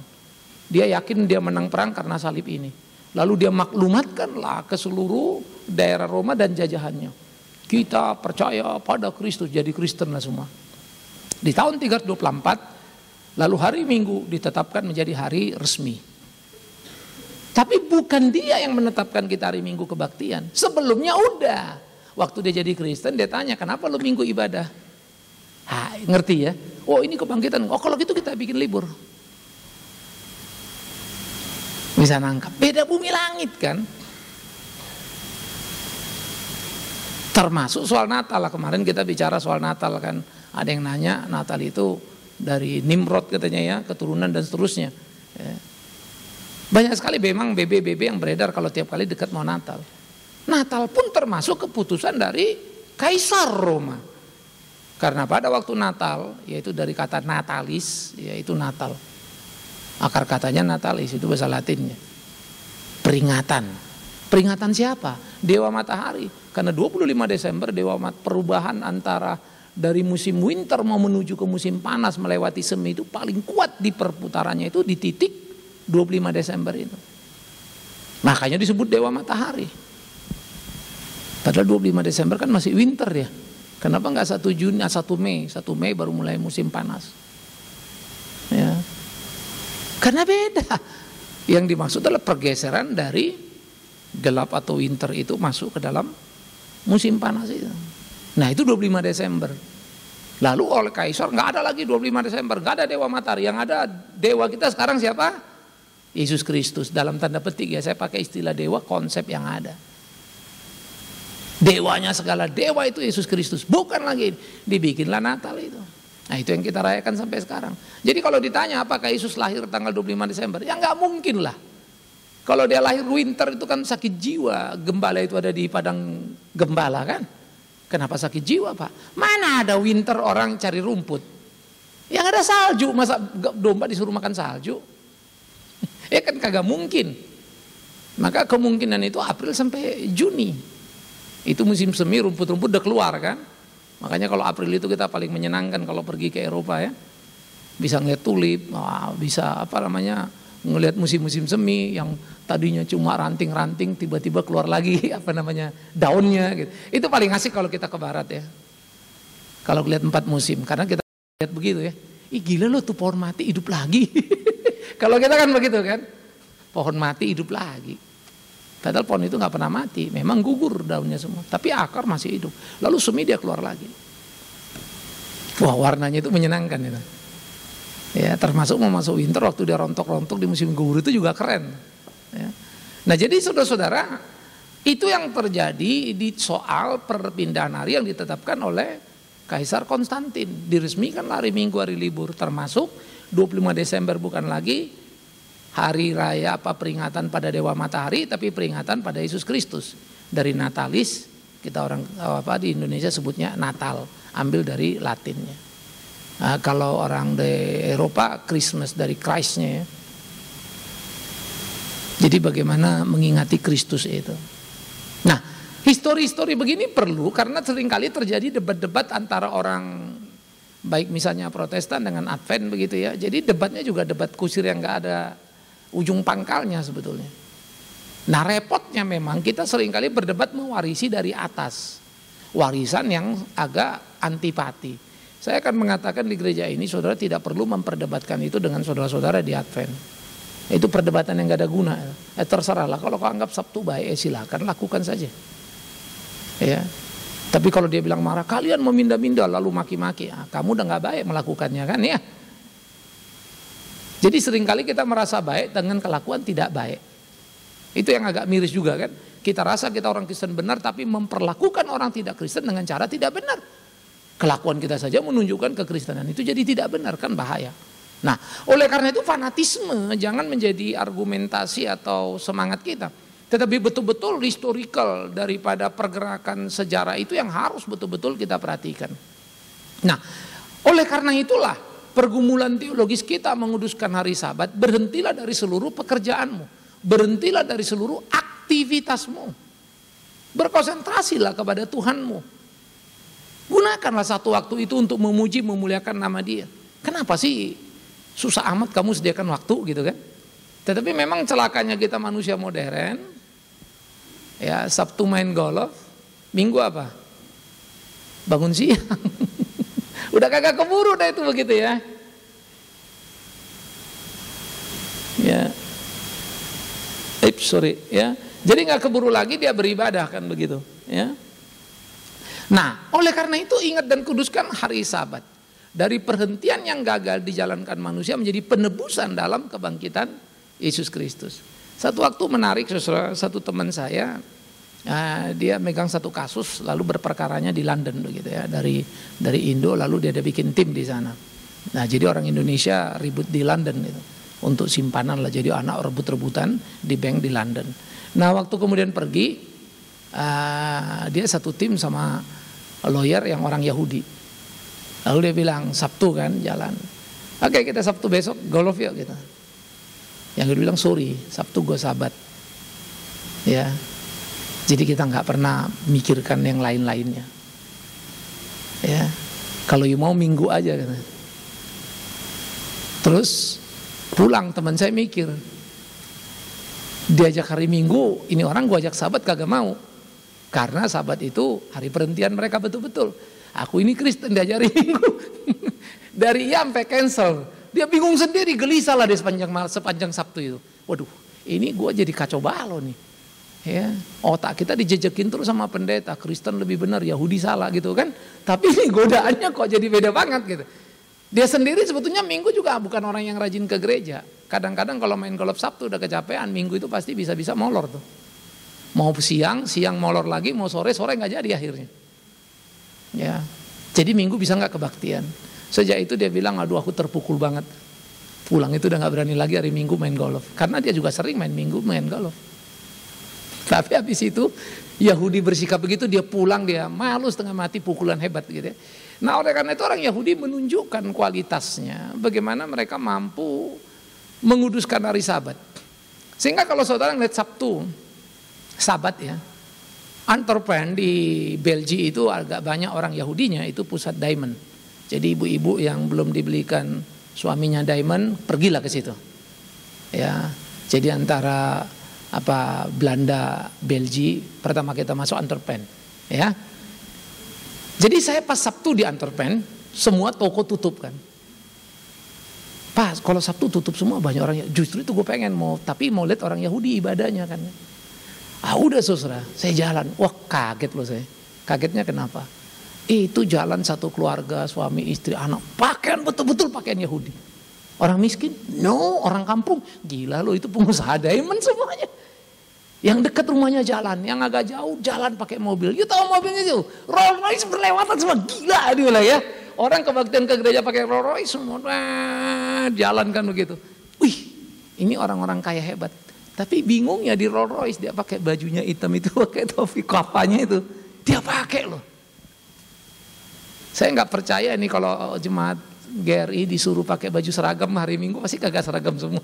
Dia yakin dia menang perang karena salib ini. Lalu dia maklumatkanlah ke seluruh daerah Roma dan jajahannya. Kita percaya pada Kristus, jadi Kristen lah semua. Di tahun 324, lalu hari Minggu ditetapkan menjadi hari resmi. Tapi bukan dia yang menetapkan kita hari Minggu kebaktian. Sebelumnya udah. Waktu dia jadi Kristen dia tanya, kenapa lu Minggu ibadah? Ngerti ya? Oh, ini kebangkitan. Oh, kalau gitu kita bikin libur. Bisa nangkap. Beda bumi langit kan? Termasuk soal Natal. Kemarin kita bicara soal Natal kan. Ada yang nanya Natal itu dari Nimrod katanya ya, keturunan dan seterusnya. Ya. Banyak sekali memang BB yang beredar kalau tiap kali dekat mau Natal. Natal pun termasuk keputusan dari Kaisar Roma. Karena pada waktu Natal, yaitu dari kata natalis, yaitu Natal. Akar katanya natalis, itu bahasa Latinnya. Peringatan. Peringatan siapa? Dewa matahari. Karena 25 Desember perubahan antara dari musim winter mau menuju ke musim panas melewati semi itu paling kuat di perputarannya itu di titik 25 Desember itu. Makanya disebut Dewa Matahari. Padahal 25 Desember kan masih winter ya. Kenapa enggak 1 Juni, 1 Mei? 1 Mei baru mulai musim panas. Ya. Karena beda. Yang dimaksud adalah pergeseran dari gelap atau winter itu masuk ke dalam musim panas itu. Nah, itu 25 Desember. Lalu oleh Kaisar enggak ada lagi 25 Desember, enggak ada Dewa Matahari. Yang ada dewa kita sekarang siapa? Yesus Kristus. Dalam tanda petik ya, saya pakai istilah dewa konsep yang ada. Dewanya segala dewa itu Yesus Kristus. Bukan lagi, dibikinlah Natal itu. Nah itu yang kita rayakan sampai sekarang. Jadi kalau ditanya apakah Yesus lahir tanggal 25 Desember, ya nggak mungkin lah. Kalau dia lahir winter itu kan sakit jiwa. Gembala itu ada di padang gembala kan. Kenapa sakit jiwa Pak? Mana ada winter orang cari rumput. Yang ada salju, masa domba disuruh makan salju? Ya kan kagak mungkin. Maka kemungkinan itu April sampai Juni. Itu musim semi, rumput-rumput udah keluar kan. Makanya kalau April itu kita paling menyenangkan kalau pergi ke Eropa ya. Bisa ngeliat tulip, bisa apa namanya, ngelihat musim-musim semi yang tadinya cuma ranting-ranting tiba-tiba keluar lagi apa namanya daunnya gitu. Itu paling asik kalau kita ke barat ya. Kalau lihat 4 musim, karena kita lihat begitu ya. Ih gila loh tuh pohon mati hidup lagi. Kalau kita kan begitu kan. Pohon mati hidup lagi. Padahal pohon itu nggak pernah mati, memang gugur daunnya semua, tapi akar masih hidup. Lalu semi dia keluar lagi. Wah warnanya itu menyenangkan itu. Ya termasuk mau masuk winter waktu dia rontok-rontok di musim gugur itu juga keren. Ya. Nah jadi saudara-saudara itu yang terjadi di soal perpindahan hari yang ditetapkan oleh Kaisar Konstantin. Diresmikan hari Minggu hari libur, termasuk 25 Desember bukan lagi hari raya apa peringatan pada Dewa Matahari, tapi peringatan pada Yesus Kristus. Dari Natalis, kita orang apa di Indonesia sebutnya Natal, ambil dari Latinnya. Nah, kalau orang di Eropa Christmas dari Christnya ya. Jadi bagaimana mengingati Kristus itu. Nah, histori-histori begini perlu karena seringkali terjadi debat-debat antara orang baik misalnya Protestan dengan Advent begitu ya. Jadi debatnya juga debat kusir yang nggak ada ujung pangkalnya sebetulnya. Nah repotnya memang kita seringkali berdebat mewarisi dari atas. Warisan yang agak antipati. Saya akan mengatakan di gereja ini saudara tidak perlu memperdebatkan itu dengan saudara-saudara di Advent. Itu perdebatan yang gak ada guna. Terserahlah kalau kau anggap Sabtu baik silakan lakukan saja. Ya. Tapi kalau dia bilang marah kalian memindah-mindah lalu maki-maki, kamu udah gak baik melakukannya kan ya. Jadi seringkali kita merasa baik dengan kelakuan tidak baik. Itu yang agak miris juga kan. Kita rasa kita orang Kristen benar tapi memperlakukan orang tidak Kristen dengan cara tidak benar. Kelakuan kita saja menunjukkan kekristenan itu jadi tidak benar kan bahaya. Nah oleh karena itu fanatisme jangan menjadi argumentasi atau semangat kita. Tetapi betul-betul historical daripada pergerakan sejarah itu yang harus betul-betul kita perhatikan. Nah oleh karena itulah pergumulan teologis kita menguduskan hari Sabat, berhentilah dari seluruh pekerjaanmu, berhentilah dari seluruh aktivitasmu, berkonsentrasilah kepada Tuhanmu, gunakanlah satu waktu itu untuk memuji memuliakan nama Dia. Kenapa sih susah amat kamu sediakan waktu gitu kan? Tetapi memang celakanya kita manusia modern, ya Sabtu main golf, Minggu apa? Bangun siang. Udah kagak keburu dah itu begitu ya. Ya. Sorry ya. Jadi nggak keburu lagi dia beribadah kan begitu ya. Nah, oleh karena itu ingat dan kuduskan hari Sabat. Dari perhentian yang gagal dijalankan manusia menjadi penebusan dalam kebangkitan Yesus Kristus. Satu waktu menarik satu teman saya, dia megang satu kasus lalu berperkaranya di London begitu ya, dari Indo lalu dia ada bikin tim di sana. Nah jadi orang Indonesia ribut di London gitu untuk simpanan lah, jadi anak rebut-rebutan di bank di London. Nah waktu kemudian pergi dia satu tim sama lawyer yang orang Yahudi. Lalu dia bilang Sabtu kan jalan, oke kita Sabtu besok golf yuk gitu. Yang dia bilang sorry Sabtu gue Sabat ya. Jadi kita nggak pernah mikirkan yang lain-lainnya. Ya, kalau mau Minggu aja. Gitu. Terus pulang teman saya mikir, diajak hari Minggu, ini orang gua ajak Sabat kagak mau, karena Sabat itu hari perhentian mereka betul-betul. Aku ini Kristen diajari Minggu, dari iya sampai cancel. Dia bingung sendiri, gelisah lah dia sepanjang Sabtu itu. Waduh, ini gua jadi kacau balau nih. Ya, otak kita dijejekin terus sama pendeta, Kristen lebih benar, Yahudi salah gitu kan. Tapi ini godaannya kok jadi beda banget gitu. Dia sendiri sebetulnya Minggu juga bukan orang yang rajin ke gereja. Kadang-kadang kalau main golf Sabtu udah kecapean, Minggu itu pasti bisa-bisa molor tuh. Mau siang, siang molor lagi, mau sore, sore nggak jadi akhirnya. Ya, jadi Minggu bisa nggak kebaktian. Sejak itu dia bilang, aduh aku terpukul banget. Pulang itu udah nggak berani lagi hari Minggu main golf, karena dia juga sering main Minggu main golf. Tapi habis itu Yahudi bersikap begitu, dia pulang dia malu setengah mati, pukulan hebat gitu ya. Nah oleh karena itu orang Yahudi menunjukkan kualitasnya, bagaimana mereka mampu menguduskan hari Sabat. Sehingga kalau saudara ngeliat Sabtu, Sabat ya, Antwerpen di Belgia itu agak banyak orang Yahudinya, itu pusat diamond. Jadi ibu-ibu yang belum dibelikan suaminya diamond, pergilah ke situ. Ya, jadi antara Belanda, Belgia, pertama kita masuk Antwerpen, ya. Jadi saya pas Sabtu di Antwerpen, semua toko tutup kan. Pas kalau Sabtu tutup semua, banyak orang. Justru itu gue pengen tapi mau lihat orang Yahudi ibadahnya kan. Udah saudara, saya jalan, wah kaget loh saya. Kagetnya kenapa? Itu jalan satu keluarga, suami, istri, anak, pakaian betul-betul pakaian Yahudi. Orang miskin? No, orang kampung. Gila loh, itu pengusaha diamond semuanya. Yang dekat rumahnya jalan, yang agak jauh jalan pakai mobil. You tahu mobilnya itu? Rolls Royce berlewatan semua, gila dia lah ya. Orang kebaktian ke gereja pakai Rolls Royce semua, jalan kan begitu. Wih, ini orang-orang kaya hebat. Tapi bingungnya di Rolls Royce dia pakai bajunya hitam itu, pakai topi kapanya itu, dia pakai loh. Saya nggak percaya nih kalau jemaat GRI disuruh pakai baju seragam hari Minggu pasti kagak seragam semua.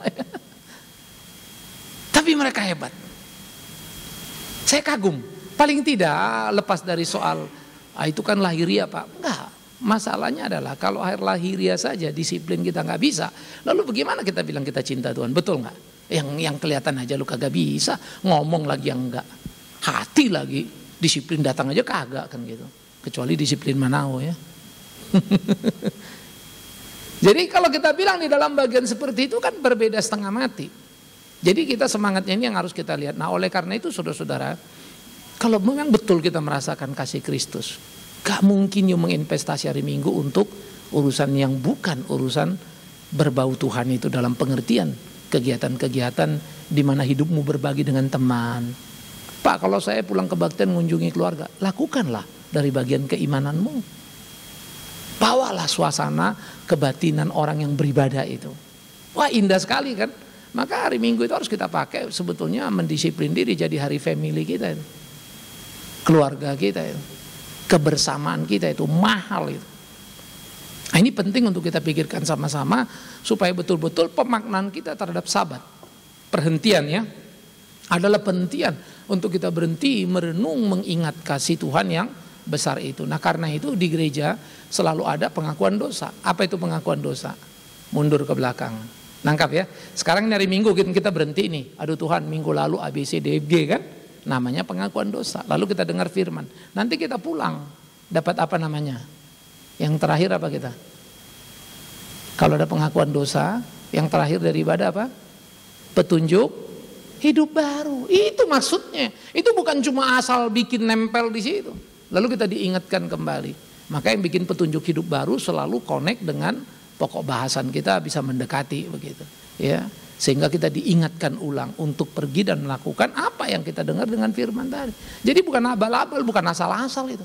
Tapi mereka hebat. Saya kagum. Paling tidak lepas dari soal itu kan lahiria Pak. Enggak. Masalahnya adalah kalau air lahiria saja disiplin kita nggak bisa. Lalu bagaimana kita bilang kita cinta Tuhan? Betul nggak? Yang kelihatan aja lu kagak bisa. Ngomong lagi yang enggak. Hati lagi. Disiplin datang aja kagak kan gitu. Kecuali disiplin Manao ya. Jadi kalau kita bilang di dalam bagian seperti itu kan berbeda setengah mati. Jadi kita semangatnya ini yang harus kita lihat. Nah oleh karena itu saudara-saudara, kalau memang betul kita merasakan kasih Kristus, gak mungkin you menginvestasi hari Minggu untuk urusan yang bukan urusan berbau Tuhan itu dalam pengertian kegiatan-kegiatan di mana hidupmu berbagi dengan teman. Pak kalau saya pulang kebaktian mengunjungi keluarga, lakukanlah dari bagian keimananmu. Bawalah suasana kebatinan orang yang beribadah itu. Wah indah sekali kan. Maka hari Minggu itu harus kita pakai sebetulnya mendisiplin diri jadi hari family kita itu. Keluarga kita itu. Kebersamaan kita itu mahal itu. Nah, ini penting untuk kita pikirkan sama-sama supaya betul-betul pemaknaan kita terhadap Sabat. Perhentian ya. Adalah penhentian untuk kita berhenti merenung mengingat kasih Tuhan yang besar itu. Nah karena itu di gereja selalu ada pengakuan dosa. Apa itu pengakuan dosa? Mundur ke belakang. Nangkap ya. Sekarang dari Minggu kita berhenti nih. Aduh Tuhan minggu lalu ABCDFG kan. Namanya pengakuan dosa. Lalu kita dengar firman. Nanti kita pulang. Dapat apa namanya? Yang terakhir apa kita? Kalau ada pengakuan dosa. Yang terakhir dari ibadah apa? Petunjuk hidup baru. Itu maksudnya. Itu bukan cuma asal bikin nempel di situ. Lalu kita diingatkan kembali. Maka yang bikin petunjuk hidup baru selalu connect dengan pokok bahasan kita bisa mendekati begitu, ya. Sehingga kita diingatkan ulang untuk pergi dan melakukan apa yang kita dengar dengan firman tadi. Jadi bukan abal-abal, bukan asal-asal itu.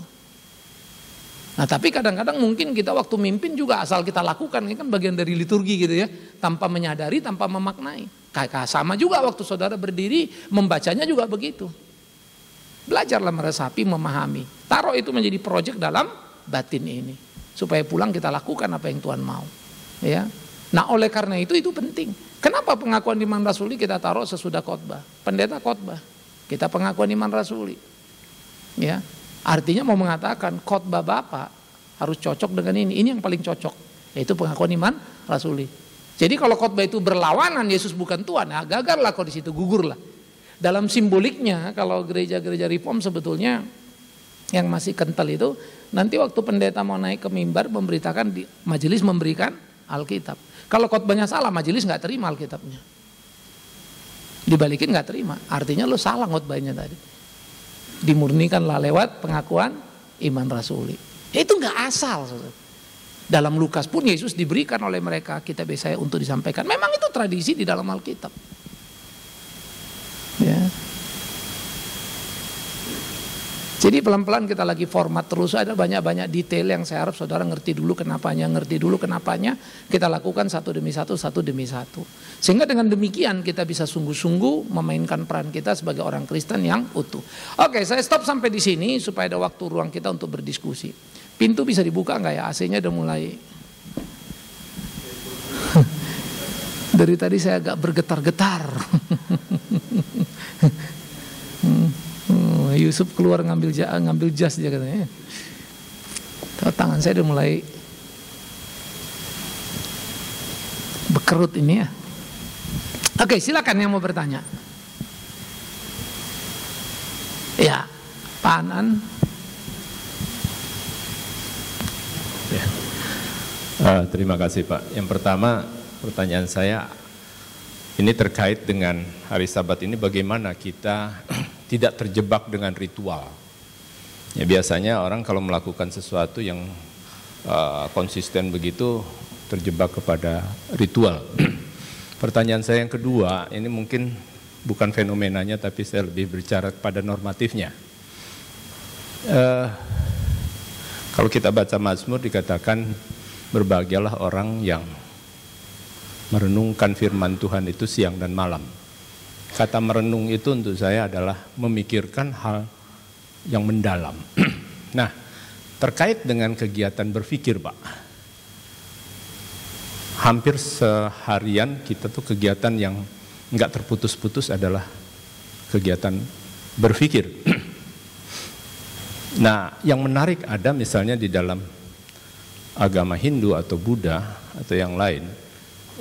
Nah tapi kadang-kadang mungkin kita waktu mimpin juga asal kita lakukan, ini kan bagian dari liturgi gitu ya, tanpa menyadari, tanpa memaknai. Kayak sama juga waktu saudara berdiri, membacanya juga begitu. Belajarlah meresapi, memahami. Taruh itu menjadi proyek dalam batin ini. Supaya pulang kita lakukan apa yang Tuhan mau. Ya. Nah oleh karena itu penting. Kenapa pengakuan iman rasuli kita taruh sesudah khotbah? Pendeta khotbah, kita pengakuan iman rasuli. Ya. Artinya mau mengatakan khotbah Bapak harus cocok dengan ini. Ini yang paling cocok, yaitu pengakuan iman rasuli. Jadi kalau khotbah itu berlawanan Yesus bukan Tuhan, ya gagal lah kalau di situ, gugur lah. Dalam simboliknya kalau gereja-gereja reform sebetulnya yang masih kental itu nanti waktu pendeta mau naik ke mimbar memberitakan di majelis memberikan Alkitab. Kalau khotbahnya salah majelis nggak terima Alkitabnya. Dibalikin nggak terima. Artinya lo salah khotbahnya tadi. Dimurnikanlah lewat pengakuan iman rasuli. Itu nggak asal. Dalam Lukas pun Yesus diberikan oleh mereka kitab Yesaya untuk disampaikan. Memang itu tradisi di dalam Alkitab. Ya. Jadi pelan-pelan kita lagi format terus, ada banyak-banyak detail yang saya harap saudara ngerti dulu kenapanya, kita lakukan satu demi satu. Sehingga dengan demikian kita bisa sungguh-sungguh memainkan peran kita sebagai orang Kristen yang utuh. Oke, saya stop sampai di sini supaya ada waktu ruang kita untuk berdiskusi. Pintu bisa dibuka nggak ya? AC-nya udah mulai. Dari tadi saya agak bergetar-getar. Yusuf keluar ngambil jas dia katanya. Tangan saya udah mulai bekerut ini ya. Oke, silakan yang mau bertanya. Ya, Pak Anan. Ya. Terima kasih Pak. Yang pertama pertanyaan saya ini terkait dengan hari Sabat ini, bagaimana kita tidak terjebak dengan ritual. Ya, biasanya orang kalau melakukan sesuatu yang konsisten begitu terjebak kepada ritual. Pertanyaan saya yang kedua, ini mungkin bukan fenomenanya tapi saya lebih berbicara pada normatifnya. Kalau kita baca Mazmur dikatakan berbahagialah orang yang merenungkan firman Tuhan itu siang dan malam. Kata merenung itu untuk saya adalah memikirkan hal yang mendalam. Nah, terkait dengan kegiatan berpikir Pak, hampir seharian kita tuh kegiatan yang nggak terputus-putus adalah kegiatan berpikir. Nah, yang menarik ada misalnya di dalam agama Hindu atau Buddha atau yang lain,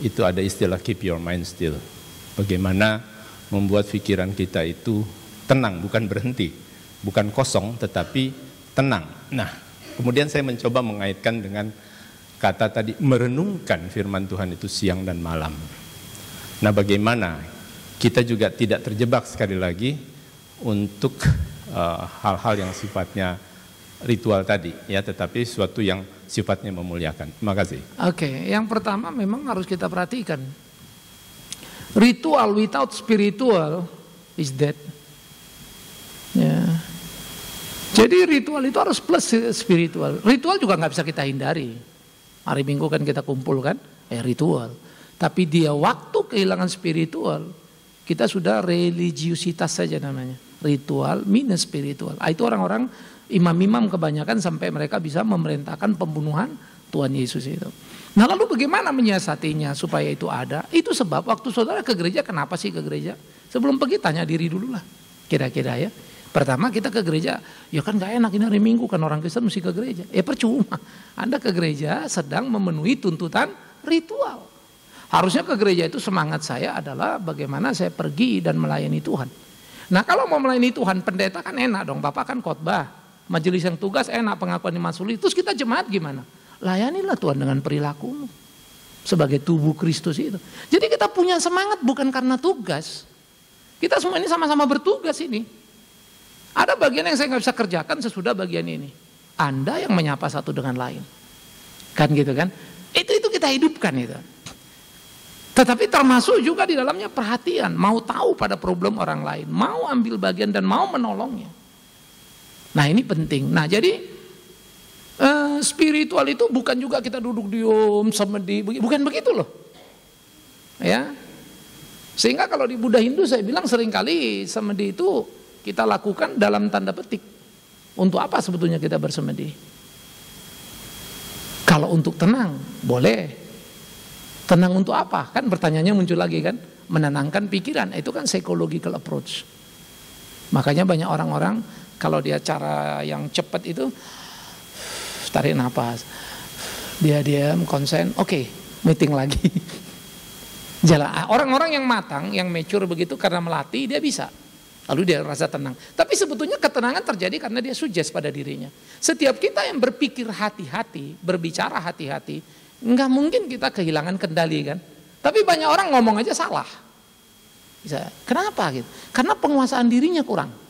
itu ada istilah keep your mind still. Bagaimana membuat pikiran kita itu tenang, bukan berhenti, bukan kosong, tetapi tenang. Nah, kemudian saya mencoba mengaitkan dengan kata tadi, merenungkan firman Tuhan itu siang dan malam. Nah, bagaimana kita juga tidak terjebak sekali lagi untuk hal-hal yang sifatnya ritual tadi, ya, tetapi sesuatu yang sifatnya memuliakan. Terima kasih. Oke, yang pertama memang harus kita perhatikan. Ritual without spiritual is dead. Ya. Jadi ritual itu harus plus spiritual. Ritual juga nggak bisa kita hindari. Hari Minggu kan kita kumpul kan, ritual. Tapi dia waktu kehilangan spiritual, kita sudah religiusitas saja namanya. Ritual minus spiritual. Itu orang-orang imam-imam kebanyakan sampai mereka bisa memerintahkan pembunuhan Tuhan Yesus itu. Nah, lalu bagaimana menyiasatinya supaya itu ada? Itu sebab waktu saudara ke gereja, kenapa sih ke gereja? Sebelum pergi tanya diri dulu lah, kira-kira ya. Pertama kita ke gereja, ya kan gak enak ini hari Minggu, kan orang Kristen mesti ke gereja. Percuma, Anda ke gereja sedang memenuhi tuntutan ritual. Harusnya ke gereja itu semangat saya adalah bagaimana saya pergi dan melayani Tuhan. Nah, kalau mau melayani Tuhan, pendeta kan enak dong, Bapak kan khotbah, majelis yang tugas enak, pengakuan iman sulit. Terus kita jemaat gimana? Layanilah Tuhan dengan perilakumu sebagai tubuh Kristus itu. Jadi kita punya semangat bukan karena tugas. Kita semua ini sama-sama bertugas ini. Ada bagian yang saya nggak bisa kerjakan sesudah bagian ini. Anda yang menyapa satu dengan lain, kan gitu kan? Itu kita hidupkan itu. Tetapi termasuk juga di dalamnya perhatian, mau tahu pada problem orang lain, mau ambil bagian dan mau menolongnya. Nah, ini penting. Nah, jadi spiritual itu bukan juga kita duduk diam, semedi, bukan begitu loh. Ya. Sehingga kalau di Buddha Hindu saya bilang seringkali semedi itu kita lakukan dalam tanda petik. Untuk apa sebetulnya kita bersemedi? Kalau untuk tenang, boleh. Tenang untuk apa? Kan pertanyaannya muncul lagi kan? Menenangkan pikiran, itu kan psychological approach. Makanya banyak orang-orang kalau dia cara yang cepat itu tarik nafas, dia diam, konsen, oke, meeting lagi. Jalan. Orang-orang yang matang, yang mature begitu karena melatih dia bisa. Lalu dia rasa tenang. Tapi sebetulnya ketenangan terjadi karena dia suggest pada dirinya. Setiap kita yang berpikir hati-hati, berbicara hati-hati, nggak mungkin kita kehilangan kendali kan. Tapi banyak orang ngomong aja salah. Bisa. Kenapa gitu? Karena penguasaan dirinya kurang.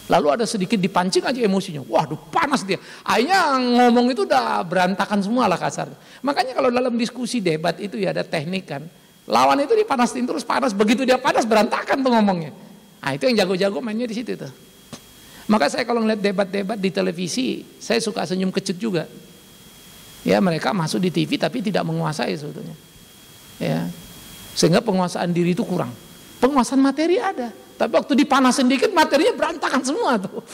Lalu ada sedikit dipancing aja emosinya, waduh panas dia. Akhirnya ngomong itu udah berantakan semua lah kasar. Makanya kalau dalam diskusi debat itu ya ada teknik kan. Lawan itu dipanasin terus panas, begitu dia panas berantakan tuh ngomongnya. Nah itu yang jago-jago mainnya di situ tuh. Maka saya kalau ngeliat debat-debat di televisi, saya suka senyum kecut juga. Ya, mereka masuk di TV tapi tidak menguasai sebetulnya. Ya. Sehingga penguasaan diri itu kurang. Penguasaan materi ada, tapi waktu dipanasin dikit materinya berantakan semua tuh.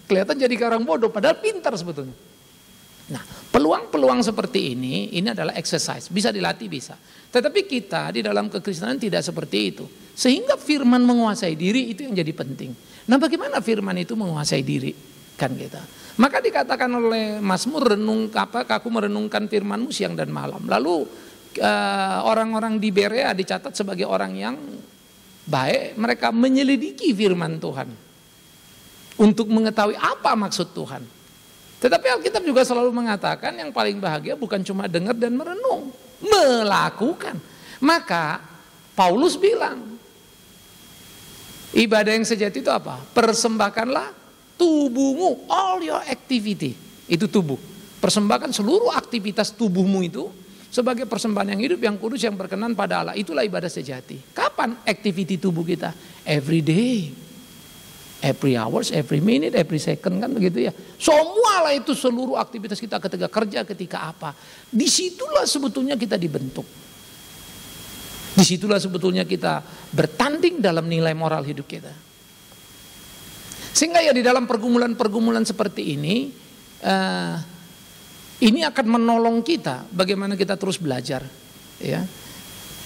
Kelihatan jadi orang bodoh, padahal pintar sebetulnya. Nah, peluang-peluang seperti ini adalah exercise, bisa dilatih bisa. Tetapi kita di dalam kekristenan tidak seperti itu. Sehingga firman menguasai diri itu yang jadi penting. Nah, bagaimana firman itu menguasai diri? Kan kita. Maka dikatakan oleh Mazmur, aku merenungkan firman-Mu siang dan malam. Lalu orang-orang di Berea dicatat sebagai orang yang baik, mereka menyelidiki firman Tuhan untuk mengetahui apa maksud Tuhan. Tetapi Alkitab juga selalu mengatakan yang paling bahagia bukan cuma dengar dan merenung, melakukan. Maka Paulus bilang, ibadah yang sejati itu apa? Persembahkanlah tubuhmu, all your activity. Itu tubuh. Persembahkan seluruh aktivitas tubuhmu itu sebagai persembahan yang hidup, yang kudus, yang berkenan pada Allah. Itulah ibadah sejati. Kapan activity tubuh kita? Every day, every hours, every minute, every second, kan begitu ya. Semualah itu seluruh aktivitas kita, ketika kerja, ketika apa. Disitulah sebetulnya kita dibentuk. Disitulah sebetulnya kita bertanding dalam nilai moral hidup kita. Sehingga ya di dalam pergumulan-pergumulan seperti ini akan menolong kita bagaimana kita terus belajar, ya.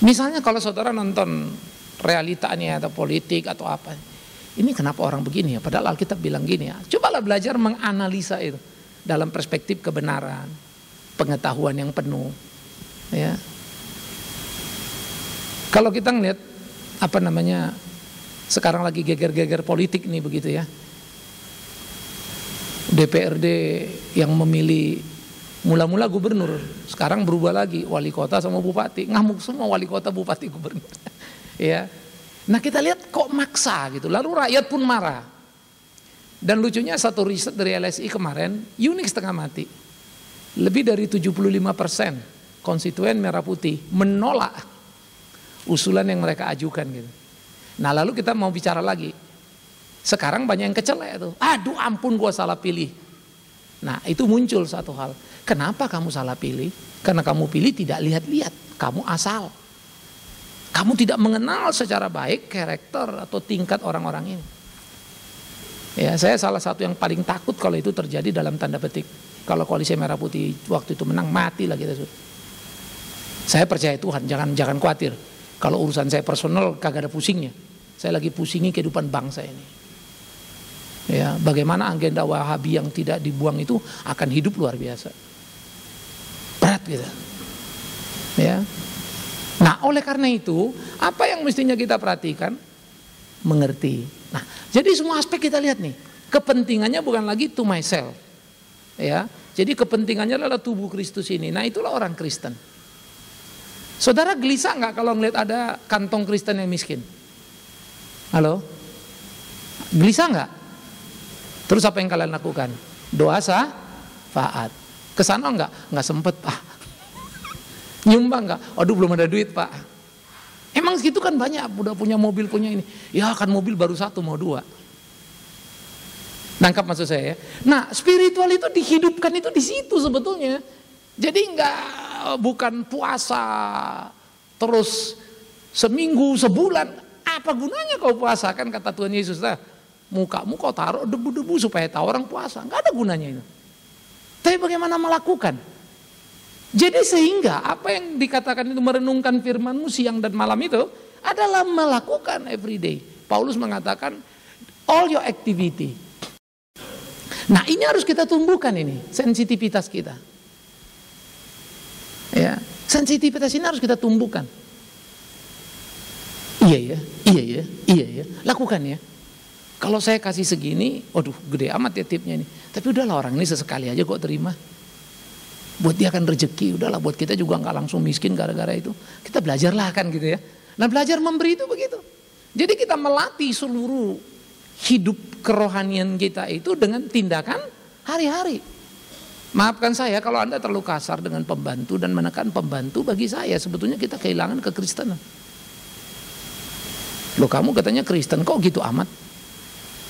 Misalnya kalau saudara nonton realitanya atau politik atau apa, ini kenapa orang begini ya? Padahal Alkitab bilang gini ya. Cobalah belajar menganalisa itu dalam perspektif kebenaran, pengetahuan yang penuh, ya. Kalau kita ngeliat sekarang lagi geger-geger politik nih begitu ya. DPRD yang memilih mula-mula gubernur, sekarang berubah lagi wali kota sama bupati, ngamuk semua wali kota, bupati, gubernur. Ya. Nah, kita lihat kok maksa gitu, lalu rakyat pun marah. Dan lucunya satu riset dari LSI kemarin, Unix setengah mati. Lebih dari 75% konstituen merah putih menolak usulan yang mereka ajukan gitu. Nah, lalu kita mau bicara lagi. Sekarang banyak yang kecelek tuh. Aduh ampun, gua salah pilih. Nah, itu muncul satu hal. Kenapa kamu salah pilih? Karena kamu pilih tidak lihat-lihat, kamu asal. Kamu tidak mengenal secara baik karakter atau tingkat orang-orang ini. Ya, saya salah satu yang paling takut kalau itu terjadi dalam tanda petik. Kalau koalisi merah putih waktu itu menang, mati lah kita. Saya percaya Tuhan, jangan khawatir. Kalau urusan saya personal kagak ada pusingnya. Saya lagi pusingi kehidupan bangsa ini. Ya, bagaimana agenda Wahabi yang tidak dibuang itu akan hidup luar biasa. Berat gitu. Ya. Nah, oleh karena itu, apa yang mestinya kita perhatikan? Mengerti. Nah, jadi semua aspek kita lihat nih. Kepentingannya bukan lagi to myself. Ya. Jadi kepentingannya adalah tubuh Kristus ini. Nah, itulah orang Kristen. Saudara gelisah nggak kalau ngeliat ada kantong Kristen yang miskin? Halo? Gelisah nggak? Terus apa yang kalian lakukan? Doa syafaat. Kesana nggak? Nggak sempet Pak. Nyumbang nggak? Aduh belum ada duit Pak. Emang segitu kan banyak, udah punya mobil, punya ini. Ya kan mobil baru 1 mau 2. Nangkap maksud saya ya? Nah, spiritual itu dihidupkan itu di situ sebetulnya. Jadi bukan puasa terus seminggu, sebulan. Apa gunanya kau puasa? Kan kata Tuhan Yesus, nah, mukamu kau taruh debu-debu supaya tahu orang puasa. Nggak ada gunanya itu. Tapi bagaimana melakukan? Jadi sehingga apa yang dikatakan itu merenungkan firman-Mu siang dan malam itu adalah melakukan everyday. Paulus mengatakan all your activity. Nah, ini harus kita tumbuhkan ini, sensitivitas kita. Ya, sensitivitas ini harus kita tumbuhkan. Iya ya, lakukan ya. Kalau saya kasih segini, waduh gede amat ya tipnya ini. Tapi udahlah, orang ini sesekali aja kok terima. Buat dia kan rezeki, udahlah buat kita juga nggak langsung miskin gara-gara itu. Kita belajarlah kan gitu ya. Nah, belajar memberi itu begitu. Jadi kita melatih seluruh hidup kerohanian kita itu dengan tindakan hari-hari. Maafkan saya kalau Anda terlalu kasar dengan pembantu dan menekan pembantu, bagi saya sebetulnya kita kehilangan kekristenan. Loh, kamu katanya Kristen kok gitu amat?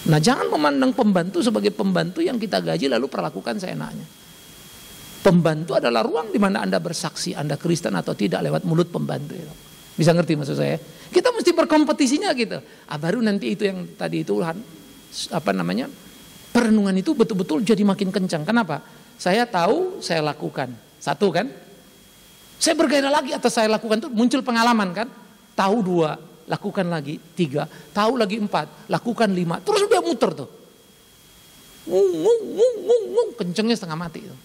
Nah, jangan memandang pembantu sebagai pembantu yang kita gaji lalu perlakukan seenaknya. Pembantu adalah ruang di mana Anda bersaksi Anda Kristen atau tidak lewat mulut pembantu itu. Bisa ngerti maksud saya? Kita mesti berkompetisinya gitu. Baru nanti itu yang tadi itu perenungan itu betul-betul jadi makin kencang. Kenapa? Saya tahu, saya lakukan. Satu kan? Saya bergairah lagi atau saya lakukan itu muncul pengalaman kan? Tahu 2, lakukan lagi 3, tahu lagi 4, lakukan 5. Terus udah muter tuh. Ngung, kencengnya setengah mati itu.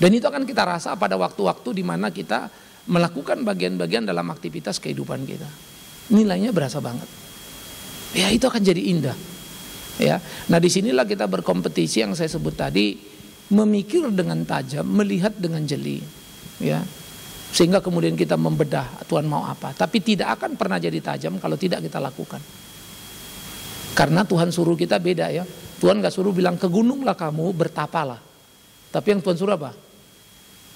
Dan itu akan kita rasa pada waktu-waktu di mana kita melakukan bagian-bagian dalam aktivitas kehidupan kita. Nilainya berasa banget. Ya, itu akan jadi indah. Ya. Nah, disinilah kita berkompetisi yang saya sebut tadi, memikir dengan tajam, melihat dengan jeli. Ya. Sehingga kemudian kita membedah Tuhan mau apa. Tapi tidak akan pernah jadi tajam kalau tidak kita lakukan. Karena Tuhan suruh kita beda ya. Tuhan gak suruh bilang ke gununglah kamu, bertapalah. Tapi yang Tuhan suruh apa?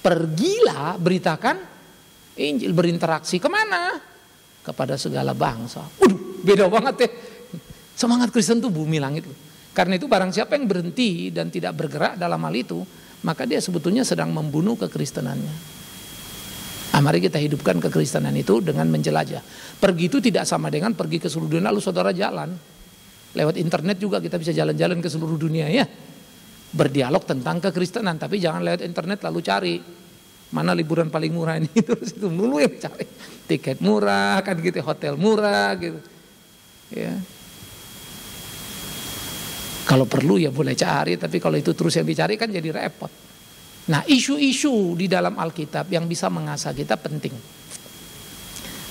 Pergilah, beritakan Injil, berinteraksi kemana? Kepada segala bangsa. Beda banget ya. Semangat Kristen itu bumi langit. Karena itu barang siapa yang berhenti dan tidak bergerak dalam hal itu, maka dia sebetulnya sedang membunuh kekristenannya. Mari kita hidupkan kekristenan itu dengan menjelajah. Pergi itu tidak sama dengan pergi ke seluruh dunia lalu saudara jalan. Lewat internet juga kita bisa jalan-jalan ke seluruh dunia ya. Berdialog tentang kekristenan, tapi jangan lewat internet lalu cari mana liburan paling murah ini, terus itu dulu yang cari tiket murah kan gitu, hotel murah gitu ya. Kalau perlu ya boleh cari, tapi kalau itu terus yang dicari kan jadi repot. Nah, isu-isu di dalam Alkitab yang bisa mengasah kita penting.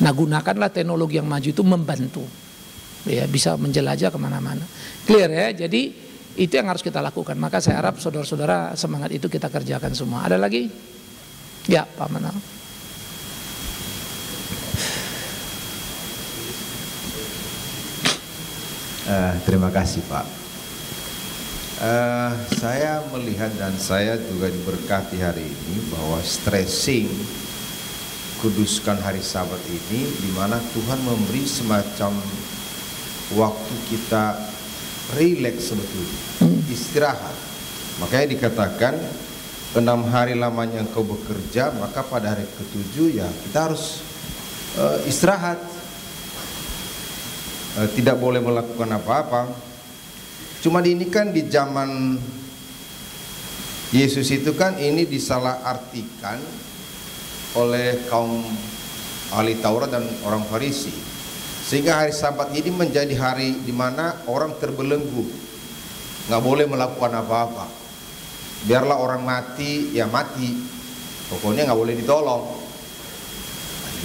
Nah, gunakanlah teknologi yang maju itu membantu ya, bisa menjelajah kemana-mana. Clear ya, jadi itu yang harus kita lakukan. Maka saya harap saudara-saudara semangat itu kita kerjakan semua. Ada lagi? Ya, Pak Manal. Terima kasih Pak. Saya melihat dan saya juga diberkati hari ini bahwa stressing kuduskan hari Sabat ini, di mana Tuhan memberi semacam waktu kita rileks sebetulnya, istirahat. Makanya dikatakan 6 hari lamanya engkau bekerja, maka pada hari ke-7 ya kita harus istirahat. Tidak boleh melakukan apa-apa. Cuma ini kan di zaman Yesus itu kan ini disalahartikan oleh kaum ahli Taurat dan orang Farisi, sehingga hari Sabat ini menjadi hari di mana orang terbelenggu, nggak boleh melakukan apa-apa. Biarlah orang mati ya mati, pokoknya nggak boleh ditolong.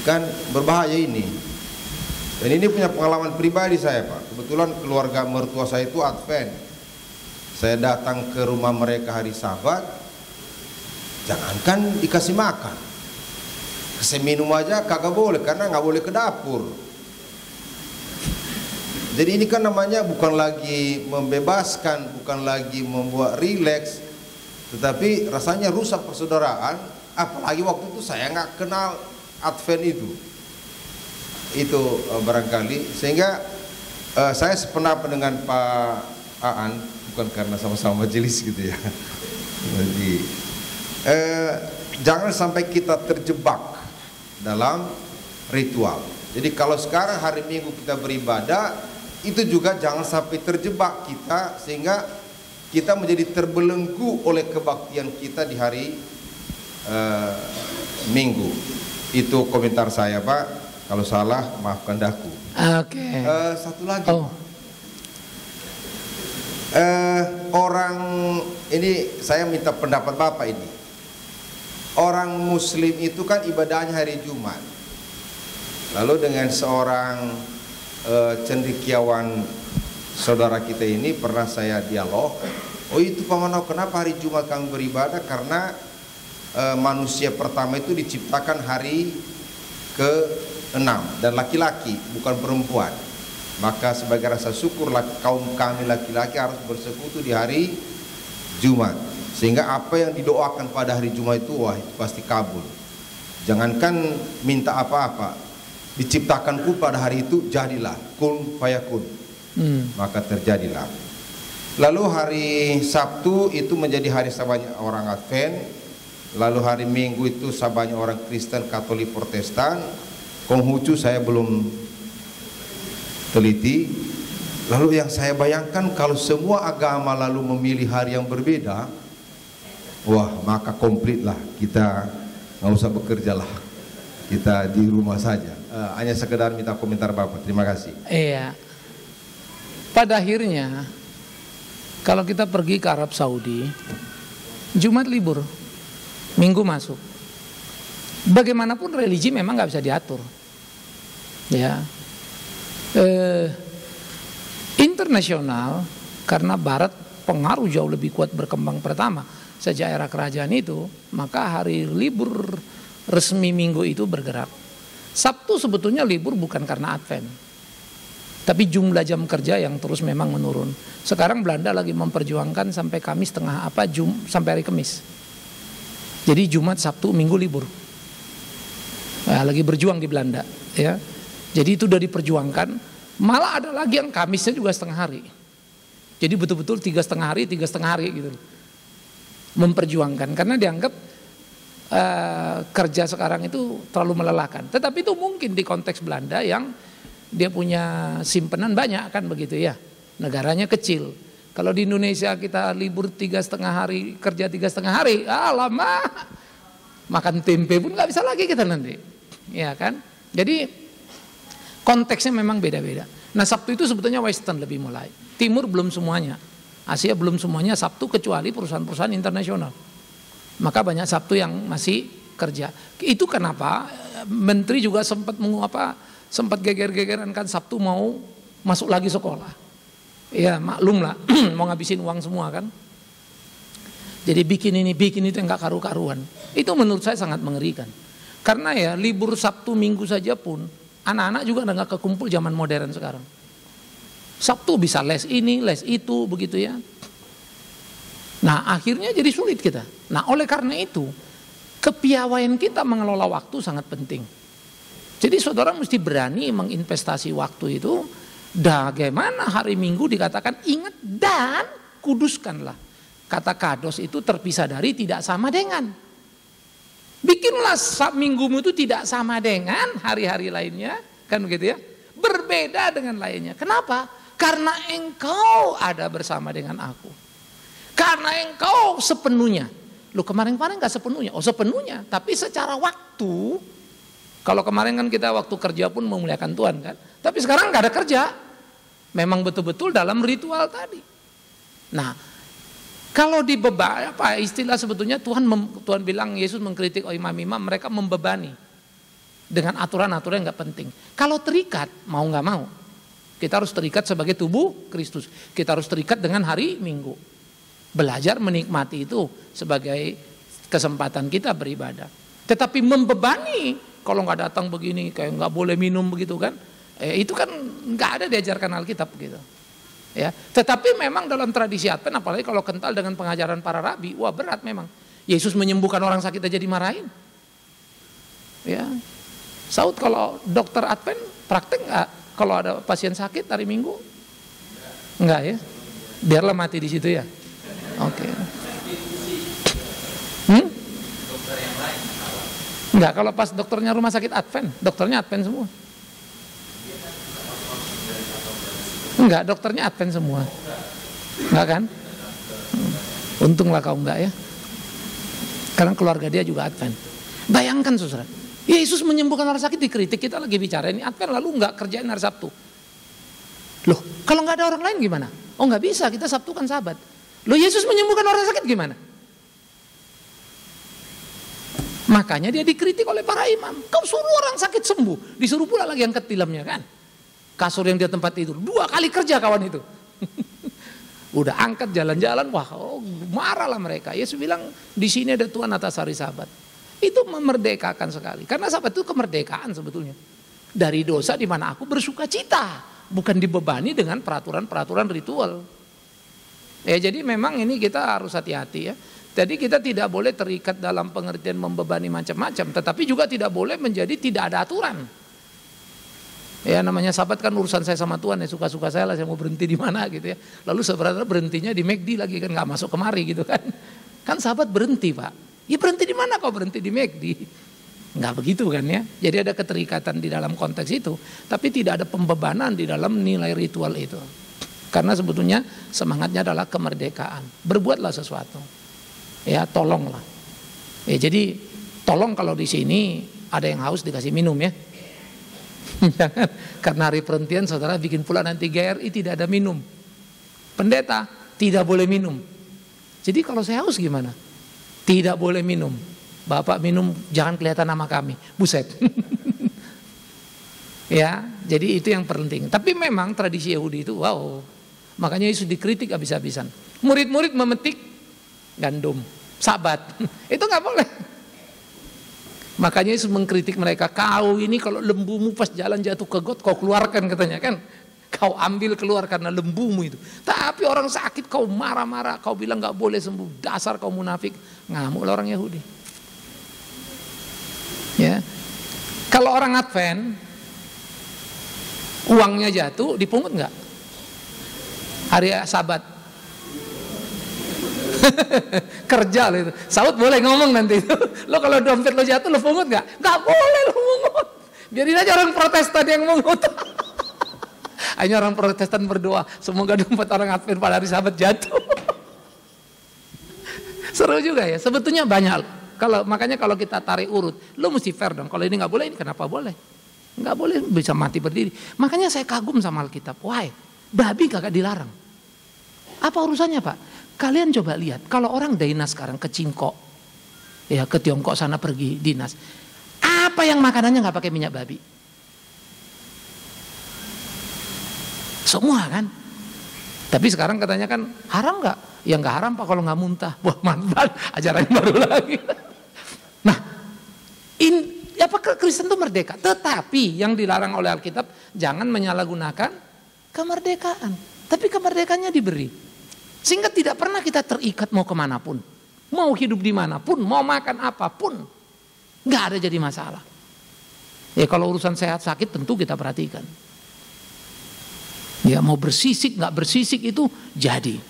Kan berbahaya ini. Dan ini punya pengalaman pribadi saya Pak. Kebetulan keluarga mertua saya itu Advent. Saya datang ke rumah mereka hari Sabat, jangankan dikasih makan, kasih minum aja kagak boleh, karena nggak boleh ke dapur. Jadi ini kan namanya bukan lagi membebaskan, bukan lagi membuat rileks, tetapi rasanya rusak persaudaraan. Apalagi waktu itu saya nggak kenal Advent itu barangkali, sehingga saya sependapat dengan Pak Aan, bukan karena sama-sama majelis gitu ya. Jadi jangan sampai kita terjebak dalam ritual. Jadi kalau sekarang hari Minggu kita beribadah, itu juga jangan sampai terjebak kita sehingga kita menjadi terbelenggu oleh kebaktian kita di hari Minggu. Itu komentar saya Pak. Kalau salah maafkan daku. Oke. Satu lagi. Orang ini saya minta pendapat Bapak ini. Orang Muslim itu kan ibadahnya hari Jumat. Lalu dengan seorang cendekiawan saudara kita ini pernah saya dialog. Oh itu Pak Manau, kenapa hari Jumat kami beribadah? Karena manusia pertama itu diciptakan hari ke-6 dan laki-laki bukan perempuan. Maka sebagai rasa syukur kaum kami laki-laki harus bersekutu di hari Jumat, sehingga apa yang didoakan pada hari Jumat itu wah pasti kabul. Jangankan minta apa-apa, diciptakanku pada hari itu jadilah, kun fayakun. Maka terjadilah. Lalu hari Sabtu itu menjadi hari sabanya orang Advent. Lalu hari Minggu itu sabanya orang Kristen, Katolik, Protestan. Konghucu saya belum teliti. Lalu yang saya bayangkan kalau semua agama lalu memilih hari yang berbeda, wah maka komplit lah, kita nggak usah bekerja lah, kita di rumah saja. Hanya sekedar minta komentar Bapak. Terima kasih. Iya. Pada akhirnya kalau kita pergi ke Arab Saudi, Jumat libur, Minggu masuk. Bagaimanapun religi memang nggak bisa diatur. Ya. Internasional, karena Barat pengaruh jauh lebih kuat berkembang pertama sejak era kerajaan itu, maka hari libur resmi Minggu itu bergerak. Sabtu sebetulnya libur bukan karena Advent, tapi jumlah jam kerja yang terus memang menurun. Sekarang Belanda lagi memperjuangkan sampai Kamis sampai hari Kamis. Jadi Jumat, Sabtu, Minggu libur. Nah, lagi berjuang di Belanda, ya. Jadi itu udah diperjuangkan. Malah ada lagi yang Kamisnya juga setengah hari. Jadi betul-betul 3,5 hari, 3,5 hari gitu. Memperjuangkan karena dianggap kerja sekarang itu terlalu melelahkan. Tetapi itu mungkin di konteks Belanda yang dia punya simpanan banyak kan begitu ya. Negaranya kecil. Kalau di Indonesia kita libur 3,5 hari, kerja 3,5 hari, lama. Makan tempe pun nggak bisa lagi kita nanti. Ya kan? Jadi konteksnya memang beda-beda. Nah Sabtu itu sebetulnya Western lebih mulai. Timur belum semuanya. Asia belum semuanya Sabtu kecuali perusahaan-perusahaan internasional. Maka banyak Sabtu yang masih kerja. Itu kenapa Menteri juga sempat geger-gegeran kan Sabtu mau masuk lagi sekolah. Ya maklum lah mau ngabisin uang semua kan. Jadi bikin itu yang gak karu-karuan. Itu menurut saya sangat mengerikan. Karena ya libur Sabtu Minggu saja pun anak-anak juga udah gak kekumpul zaman modern sekarang. Sabtu bisa les ini, les itu, begitu ya. Nah akhirnya jadi sulit kita. Nah oleh karena itu, kepiawaian kita mengelola waktu sangat penting. Jadi saudara mesti berani menginvestasi waktu itu. Bagaimana hari Minggu dikatakan ingat dan kuduskanlah. Kata kados itu terpisah dari tidak sama dengan. Bikinlah minggumu itu tidak sama dengan hari-hari lainnya, kan begitu ya? Berbeda dengan lainnya. Kenapa? Karena engkau ada bersama dengan aku. Karena engkau sepenuhnya. Loh kemarin-kemarin gak sepenuhnya. Oh sepenuhnya, tapi secara waktu. Kalau kemarin kan kita waktu kerja pun memuliakan Tuhan kan. Tapi sekarang gak ada kerja. Memang betul-betul dalam ritual tadi. Nah, kalau dibebani, apa istilah sebetulnya Tuhan bilang, Yesus mengkritik imam-imam, mereka membebani dengan aturan-aturan yang nggak penting. Kalau terikat mau nggak mau, kita harus terikat sebagai tubuh Kristus. Kita harus terikat dengan hari Minggu. Belajar menikmati itu sebagai kesempatan kita beribadah. Tetapi membebani, kalau nggak datang begini, kayak nggak boleh minum begitu kan? Itu kan nggak ada diajarkan Alkitab gitu. Ya, tetapi memang dalam tradisi Advent, apalagi kalau kental dengan pengajaran para rabi, wah berat memang. Yesus menyembuhkan orang sakit aja dimarahin. Ya, Saud kalau dokter Advent praktek nggak? Kalau ada pasien sakit hari Minggu? Enggak ya? Biarlah mati di situ ya. Oke. Enggak, kalau pas dokternya rumah sakit Advent, dokternya Advent semua. Enggak, dokternya Advent semua. Enggak kan? Untunglah kau enggak ya. Karena keluarga dia juga Advent. Bayangkan saudara, Yesus menyembuhkan orang sakit dikritik, kita lagi bicara ini Advent lalu enggak kerjain hari Sabtu. Loh, kalau enggak ada orang lain gimana? Oh enggak bisa, kita Sabtu kan Sabat. Loh Yesus menyembuhkan orang sakit gimana? Makanya dia dikritik oleh para imam. Kau suruh orang sakit sembuh, disuruh pula lagi angkat tilamnya kan? Kasur yang dia tempat tidur 2 kali kerja kawan itu. Udah angkat jalan-jalan, wah marahlah mereka. Yesus bilang di sini ada Tuhan atas hari Sabat. Itu memerdekakan sekali. Karena Sabat itu kemerdekaan sebetulnya. Dari dosa di mana aku bersuka cita, bukan dibebani dengan peraturan-peraturan ritual. Ya jadi memang ini kita harus hati-hati ya. Jadi kita tidak boleh terikat dalam pengertian membebani macam-macam, tetapi juga tidak boleh menjadi tidak ada aturan. Ya namanya Sabat kan urusan saya sama Tuhan ya, suka-suka saya lah, saya mau berhenti di mana gitu ya. Lalu sebenarnya berhentinya di McD lagi kan, nggak masuk kemari gitu kan. Kan Sabat berhenti Pak. Ya berhenti di mana kau berhenti di McD? Nggak begitu kan ya. Jadi ada keterikatan di dalam konteks itu. Tapi tidak ada pembebanan di dalam nilai ritual itu. Karena sebetulnya semangatnya adalah kemerdekaan. Berbuatlah sesuatu. Ya tolonglah. Ya jadi tolong kalau di sini ada yang haus dikasih minum ya. Jangan karena hari perhentian saudara bikin pula nanti GRI tidak ada minum. Pendeta tidak boleh minum. Jadi kalau saya haus gimana? Tidak boleh minum. Bapak minum jangan kelihatan nama kami. Buset. Ya, jadi itu yang penting. Tapi memang tradisi Yahudi itu wow. Makanya Yesus dikritik habis-habisan. Murid-murid memetik gandum, Sabat. Itu nggak boleh. Makanya Yesus mengkritik mereka, kau ini kalau lembumu pas jalan jatuh ke got kau keluarkan katanya kan. Kau ambil keluar karena lembumu itu. Tapi orang sakit kau marah-marah, kau bilang gak boleh sembuh, dasar kau munafik. Ngamuk orang Yahudi. Ya. Kalau orang Advent uangnya jatuh dipungut nggak? Hari Sabat. Kerja lo itu. Saud boleh ngomong nanti itu. Lo kalau dompet lo jatuh lo pungut nggak? Nggak boleh lo pungut. Biarin aja orang Protestan yang pungut. Hanya orang Protestan berdoa semoga dompet orang Advent pada hari Sabat jatuh. Seru juga ya. Sebetulnya banyak. Makanya kalau kita tarik urut, lo mesti fair dong. Kalau ini nggak boleh, ini kenapa boleh? Nggak boleh, bisa mati berdiri. Makanya saya kagum sama Alkitab. Why? Babi kagak dilarang. Apa urusannya Pak? Kalian coba lihat, kalau orang dinas sekarang ke Cingkok, ya ke Tiongkok sana pergi dinas, apa yang makanannya nggak pakai minyak babi? Semua kan? Tapi sekarang katanya kan haram nggak? Ya nggak haram Pak kalau nggak muntah. Wah mantap, ajaran baru lagi. Nah, Kristen itu merdeka, tetapi yang dilarang oleh Alkitab jangan menyalahgunakan kemerdekaan. Tapi kemerdekaannya diberi. Sehingga tidak pernah kita terikat mau kemanapun. Mau hidup dimanapun, mau makan apapun. Nggak ada jadi masalah. Ya kalau urusan sehat sakit tentu kita perhatikan. Ya mau bersisik, nggak bersisik itu jadi.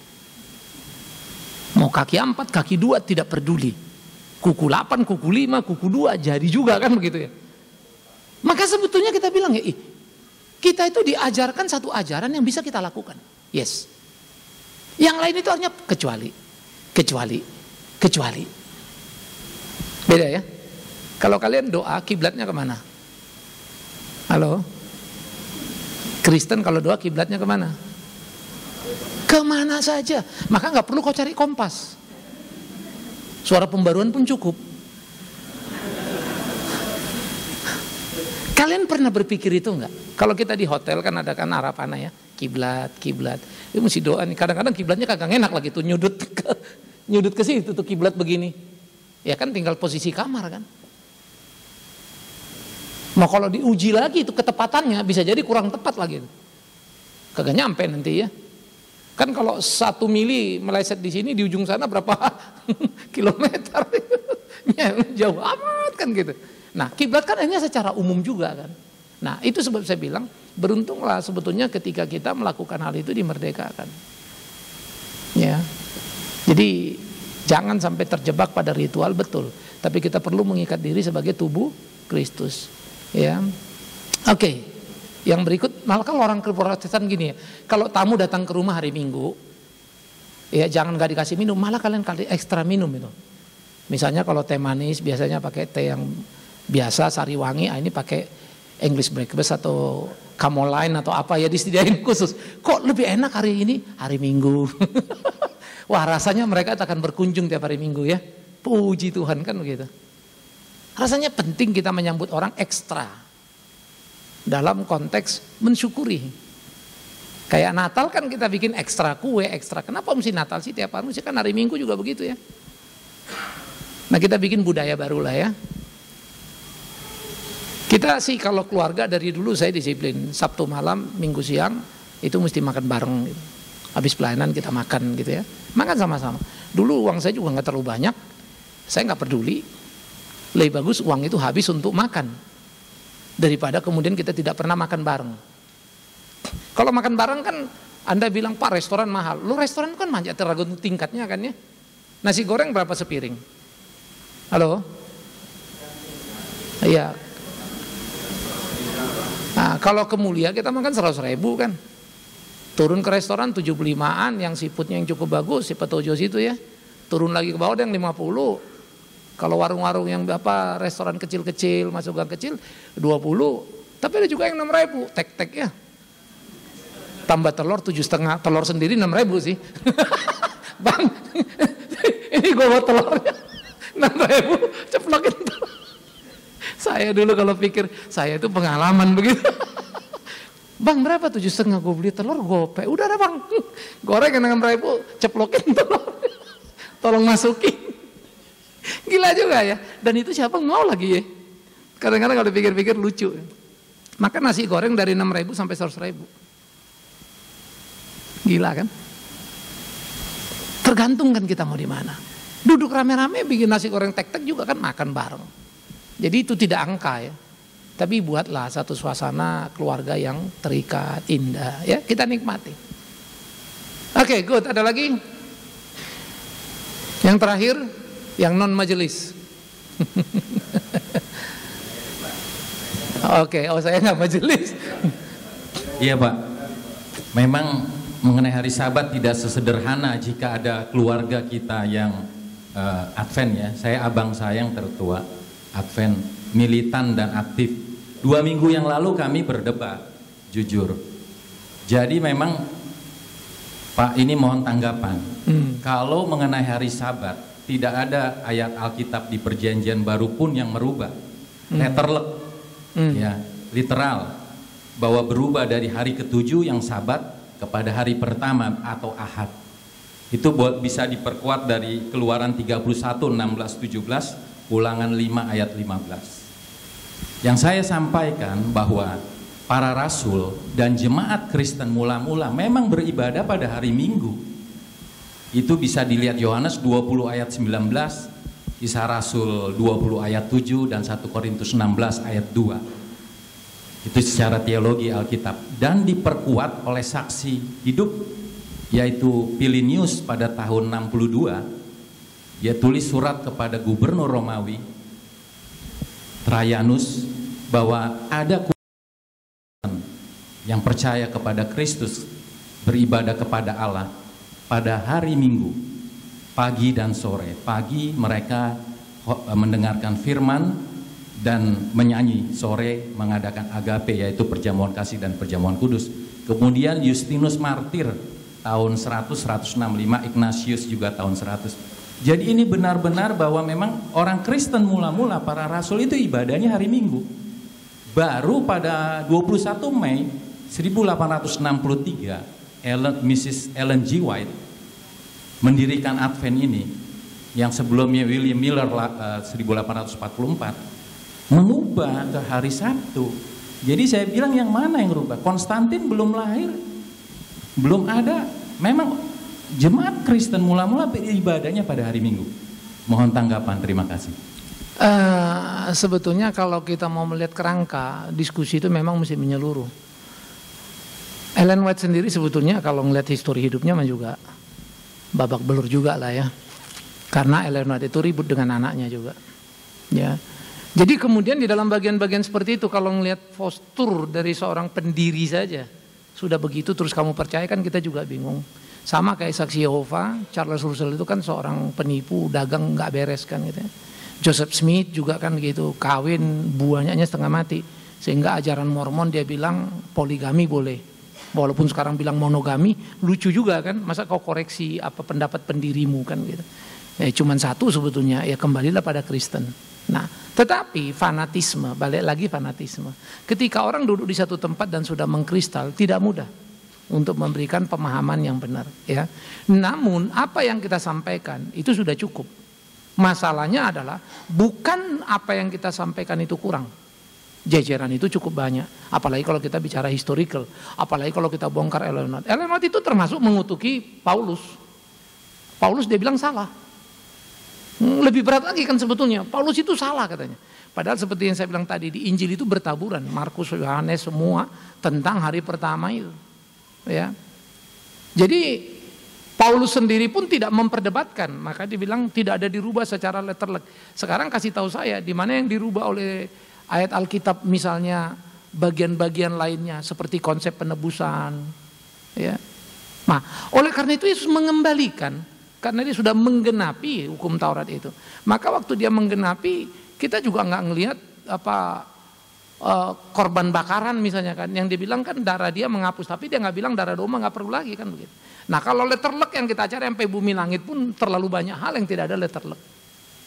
Mau kaki 4, kaki 2 tidak peduli. Kuku 8, kuku 5, kuku 2 jadi juga kan begitu ya. Maka sebetulnya kita bilang ya, kita itu diajarkan satu ajaran yang bisa kita lakukan. Yes. Yang lain itu artinya kecuali. Beda ya. Kalau kalian doa kiblatnya kemana? Halo? Kristen kalau doa kiblatnya kemana? Kemana saja. Maka nggak perlu kau cari kompas. Suara pembaruan pun cukup. Kalian pernah berpikir itu nggak? Kalau kita di hotel kan ada kan Arapana ya, kiblat. Itu mesti doa nih. Kadang-kadang kiblatnya kagak enak lagi tuh nyudut ke situ tuh kiblat begini. Ya kan tinggal posisi kamar kan. Nah kalau diuji lagi itu ketepatannya bisa jadi kurang tepat lagi. Kagak nyampe nanti ya. Kan kalau 1 mili meleset di sini di ujung sana berapa kilometer? Jauh amat kan gitu. Nah kiblat kan hanya secara umum juga kan. Nah itu sebab saya bilang beruntunglah sebetulnya ketika kita melakukan hal itu dimerdekakan. Ya. Jadi jangan sampai terjebak pada ritual betul. Tapi kita perlu mengikat diri sebagai tubuh Kristus. Ya. Oke. Yang berikut, malah kalau orang Protestan gini ya, kalau tamu datang ke rumah hari Minggu, ya jangan gak dikasih minum, malah kalian kasih ekstra minum itu. Misalnya kalau teh manis biasanya pakai teh yang biasa sari wangi, ini pakai English breakfast atau Camoline atau apa ya disediain khusus. Kok lebih enak hari ini? Hari Minggu. Wah rasanya mereka akan berkunjung tiap hari Minggu ya. Puji Tuhan kan begitu. Rasanya penting kita menyambut orang ekstra. Dalam konteks mensyukuri. Kayak Natal kan kita bikin ekstra kue, ekstra. Kenapa mesti Natal sih tiap hari? Kan hari Minggu juga begitu ya. Nah kita bikin budaya baru lah ya. Kita sih kalau keluarga dari dulu saya disiplin. Sabtu malam, Minggu siang itu mesti makan bareng gitu. Habis pelayanan kita makan gitu ya. Makan sama-sama. Dulu uang saya juga gak terlalu banyak. Saya gak peduli. Lebih bagus uang itu habis untuk makan. daripada kemudian kita tidak pernah makan bareng. Kalau makan bareng kan Anda bilang, Pak restoran mahal. Lu restoran kan tergantung tingkatnya kan ya. Nasi goreng berapa sepiring? Halo? Iya. Nah, kalau ke Mulia kita makan 100.000 kan. Turun ke restoran 75-an yang seafoodnya yang cukup bagus, si Petojo situ ya. Turun lagi ke bawah yang 50. Kalau warung-warung yang restoran kecil-kecil, masuk gang kecil 20. Tapi ada juga yang 6.000, tek-tek ya. Tambah telur 7,5, telur sendiri 6.000 sih. Bang, ini gue bawa telurnya 6.000, ceplokin telur. Saya dulu kalau pikir, saya itu pengalaman begitu. Bang berapa 7,5, gue beli telur gope. Udah ada bang, goreng 6.000, ceplokin telur. Tolong masukin. Gila juga ya. Dan itu siapa mau lagi ya. Kadang-kadang kalau dipikir-pikir lucu. Maka nasi goreng dari 6.000 sampai 100.000. Gila kan? Tergantung kan kita mau di mana. Duduk rame-rame bikin nasi goreng tek-tek juga kan makan bareng. Jadi itu tidak angka ya. Tapi buatlah satu suasana keluarga yang terikat, indah ya. Kita nikmati. Oke, good. Ada lagi? Yang terakhir, yang non majelis. Oke, saya nggak majelis. Iya Pak, memang mengenai hari Sabat tidak sesederhana jika ada keluarga kita yang Advent ya. Saya abang saya yang tertua Advent, militan dan aktif. 2 minggu yang lalu kami berdebat, jujur. Jadi memang Pak ini mohon tanggapan. Kalau mengenai hari Sabat tidak ada ayat Alkitab di Perjanjian Baru pun yang merubah. Letterlek, ya, literal, bahwa berubah dari hari ke-7 yang Sabat kepada hari pertama atau Ahad. Itu bisa diperkuat dari Keluaran 31, 16, 17, Ulangan 5 ayat 15. Yang saya sampaikan bahwa para rasul dan jemaat Kristen mula-mula memang beribadah pada hari Minggu. Itu bisa dilihat Yohanes 20 ayat 19, Kisah Rasul 20 ayat 7 dan 1 Korintus 16 ayat 2. Itu secara teologi Alkitab dan diperkuat oleh saksi hidup yaitu Plinius pada tahun 62. Dia tulis surat kepada gubernur Romawi Trajanus bahwa ada yang percaya kepada Kristus beribadah kepada Allah pada hari Minggu, pagi dan sore. Pagi mereka mendengarkan firman dan menyanyi, sore mengadakan agape yaitu perjamuan kasih dan perjamuan kudus. Kemudian Justinus Martir tahun 100-165, Ignatius juga tahun 100. Jadi ini benar-benar bahwa memang orang Kristen mula-mula para rasul itu ibadahnya hari Minggu. Baru pada 21 Mei 1863 Mrs. Ellen G. White mendirikan Advent ini yang sebelumnya William Miller 1844 mengubah ke hari Sabtu. Jadi saya bilang yang mana yang rubah? Konstantin belum lahir, belum ada. Memang jemaat Kristen mula-mula ibadahnya pada hari Minggu. Mohon tanggapan, terima kasih. Sebetulnya kalau kita mau melihat kerangka diskusi itu memang mesti menyeluruh. Ellen White sendiri sebetulnya kalau ngelihat histori hidupnya mah juga babak belur juga lah ya. Karena Ellen White itu ribut dengan anaknya juga. Ya. Jadi kemudian di dalam bagian-bagian seperti itu kalau ngelihat postur dari seorang pendiri saja sudah begitu terus kamu percaya kan kita juga bingung. Sama kayak saksi Yehova, Charles Russell itu kan seorang penipu, dagang nggak beres kan gitu ya. Joseph Smith juga kan gitu, kawin buahnya setengah mati. Sehingga ajaran Mormon dia bilang poligami boleh. Walaupun sekarang bilang monogami, lucu juga kan, masa kau koreksi apa pendapat pendirimu kan gitu. Ya cuman satu sebetulnya, ya kembalilah pada Kristen. Nah, tetapi fanatisme, balik lagi fanatisme. Ketika orang duduk di satu tempat dan sudah mengkristal, tidak mudah untuk memberikan pemahaman yang benar ya. Namun apa yang kita sampaikan itu sudah cukup. Masalahnya adalah bukan apa yang kita sampaikan itu kurang. Jajaran itu cukup banyak. Apalagi kalau kita bicara historical, apalagi kalau kita bongkar Ellen White. Ellen White itu termasuk mengutuki Paulus. Paulus dia bilang salah. Lebih berat lagi kan sebetulnya. Paulus itu salah katanya. Padahal seperti yang saya bilang tadi, di Injil itu bertaburan. Markus, Yohanes, semua tentang hari pertama itu. Ya. Jadi Paulus sendiri pun tidak memperdebatkan, maka dibilang tidak ada dirubah secara letterlek. Sekarang kasih tahu saya di mana yang dirubah oleh ayat Alkitab, misalnya bagian-bagian lainnya seperti konsep penebusan. Ya. Nah, oleh karena itu Yesus mengembalikan, karena dia sudah menggenapi hukum Taurat itu. Maka waktu dia menggenapi, kita juga nggak ngelihat korban bakaran misalnya kan, yang dibilang kan darah dia menghapus, tapi dia nggak bilang darah domba nggak perlu lagi kan begitu. Nah kalau letterlek yang kita cari sampai bumi langit pun terlalu banyak hal yang tidak ada letterlek.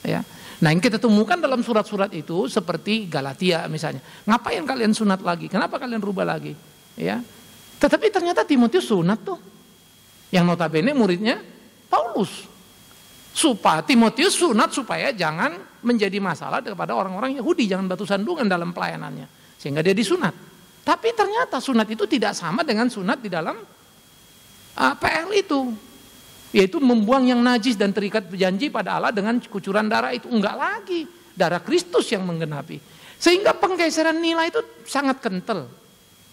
Ya. Nah yang kita temukan dalam surat-surat itu seperti Galatia misalnya, ngapain kalian sunat lagi? Kenapa kalian rubah lagi? Ya. Tetapi ternyata Timotius sunat tuh, yang notabene muridnya Paulus. Supaya Timotius sunat supaya jangan menjadi masalah kepada orang-orang Yahudi, jangan batu sandungan dalam pelayanannya, sehingga dia disunat. Tapi ternyata sunat itu tidak sama dengan sunat di dalam PL itu, yaitu membuang yang najis dan terikat janji pada Allah dengan kucuran darah itu. Enggak lagi, darah Kristus yang menggenapi, sehingga penggeseran nilai itu sangat kental.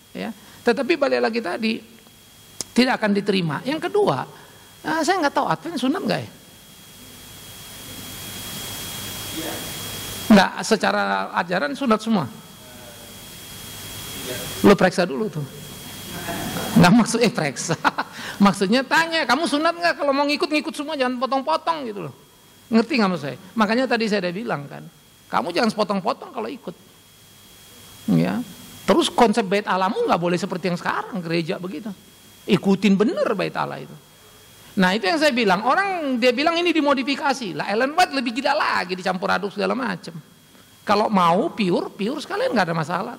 Ya. Tetapi balik lagi tadi, tidak akan diterima. Yang kedua, saya nggak tahu Advent sunat nggak ya? Nggak, secara ajaran sunat semua. Lo periksa dulu tuh. Nggak maksud periksa. Maksudnya tanya, kamu sunat nggak? Kalau mau ngikut semua, jangan potong-potong gitu loh. Ngerti nggak maksud saya? Makanya tadi saya udah bilang kan, kamu jangan sepotong-potong kalau ikut. Ya. Terus konsep bait Allahmu nggak boleh seperti yang sekarang gereja begitu. Ikutin bener bait Allah itu. Nah itu yang saya bilang, orang dia bilang ini dimodifikasi lah. Ellen White lebih gila lagi, dicampur aduk segala macam. Kalau mau pure sekalian nggak ada masalah.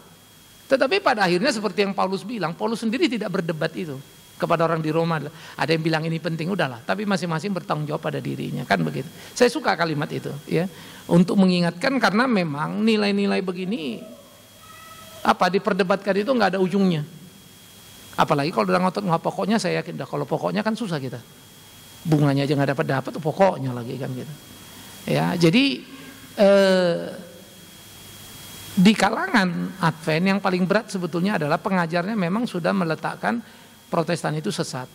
Tetapi pada akhirnya seperti yang Paulus bilang, Paulus sendiri tidak berdebat itu kepada orang di Roma. Ada yang bilang ini penting, udahlah. Tapi masing-masing bertanggung jawab pada dirinya, kan begitu. Saya suka kalimat itu, ya, untuk mengingatkan karena memang nilai-nilai begini diperdebatkan itu nggak ada ujungnya. Apalagi kalau udah ngotot nggak pokoknya, saya yakin dah kalau pokoknya kan susah kita. Bunganya aja nggak dapat pokoknya lagi kan gitu. Ya, jadi di kalangan Advent yang paling berat sebetulnya adalah pengajarnya memang sudah meletakkan Protestan itu sesat,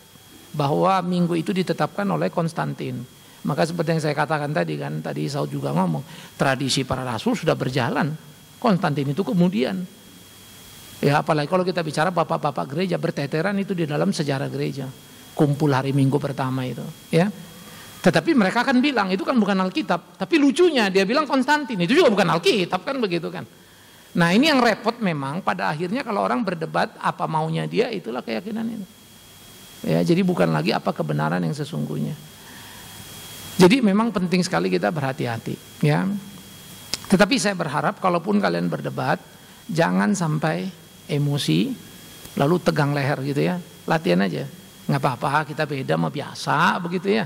bahwa minggu itu ditetapkan oleh Konstantin. Maka seperti yang saya katakan tadi kan, tadi Saud juga ngomong, tradisi para rasul sudah berjalan, Konstantin itu kemudian. Ya apalagi kalau kita bicara bapak-bapak gereja berteteran itu di dalam sejarah gereja, kumpul hari Minggu pertama itu, ya. Tetapi mereka kan bilang itu kan bukan Alkitab, tapi lucunya dia bilang Konstantin itu juga bukan Alkitab kan begitu kan. Nah ini yang repot memang pada akhirnya kalau orang berdebat apa maunya dia, itulah keyakinan itu. Ya jadi bukan lagi apa kebenaran yang sesungguhnya. Jadi memang penting sekali kita berhati-hati, ya. Tetapi saya berharap kalaupun kalian berdebat jangan sampai emosi lalu tegang leher gitu ya. Latihan aja, nggak apa-apa, kita beda mah biasa begitu ya.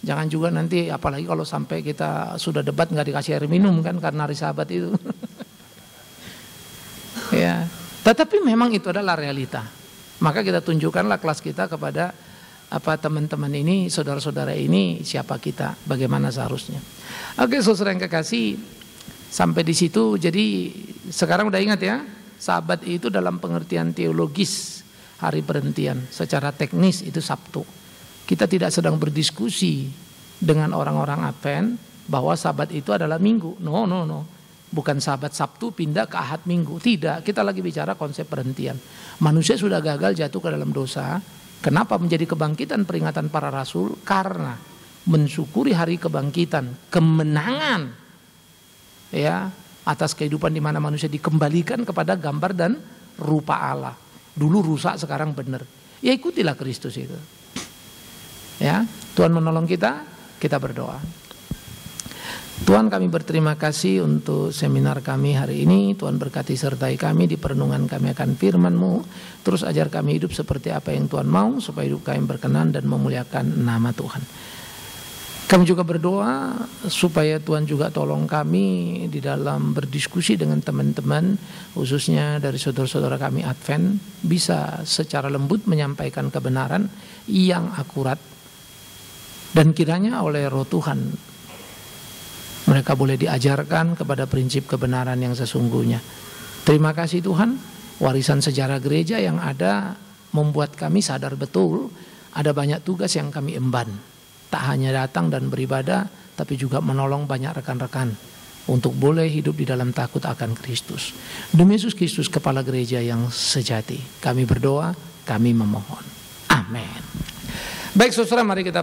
Jangan juga nanti apalagi kalau sampai kita sudah debat nggak dikasih air minum kan karena hari Sabat itu. Ya, tetapi memang itu adalah realita. Maka kita tunjukkanlah kelas kita kepada teman-teman ini, saudara-saudara ini, siapa kita, bagaimana seharusnya. Oke, saudara yang kekasih, sampai di situ. Jadi sekarang udah ingat ya, Sabat itu dalam pengertian teologis hari perhentian. Secara teknis itu Sabtu. Kita tidak sedang berdiskusi dengan orang-orang Advent bahwa Sabat itu adalah Minggu. No. Bukan Sabat Sabtu pindah ke Ahad Minggu. Tidak, kita lagi bicara konsep perhentian. Manusia sudah gagal jatuh ke dalam dosa. Kenapa menjadi kebangkitan peringatan para rasul? Karena mensyukuri hari kebangkitan, kemenangan ya atas kehidupan di mana manusia dikembalikan kepada gambar dan rupa Allah. Dulu rusak, sekarang benar. Ya ikutilah Kristus itu. Ya, Tuhan menolong kita berdoa. Tuhan, kami berterima kasih untuk seminar kami hari ini. Tuhan berkati sertai kami di perenungan kami akan firman-Mu. Terus ajar kami hidup seperti apa yang Tuhan mau, supaya hidup kami berkenan dan memuliakan nama Tuhan. Kami juga berdoa supaya Tuhan juga tolong kami di dalam berdiskusi dengan teman-teman, khususnya dari saudara-saudara kami Advent, bisa secara lembut menyampaikan kebenaran yang akurat. Dan kiranya oleh Roh Tuhan Mereka boleh diajarkan kepada prinsip kebenaran yang sesungguhnya. Terima kasih Tuhan, warisan sejarah gereja yang ada membuat kami sadar betul ada banyak tugas yang kami emban. Tak hanya datang dan beribadah, tapi juga menolong banyak rekan-rekan untuk boleh hidup di dalam takut akan Kristus. Demi Yesus Kristus, kepala gereja yang sejati, kami berdoa, kami memohon. Amin. Baik saudara, mari kita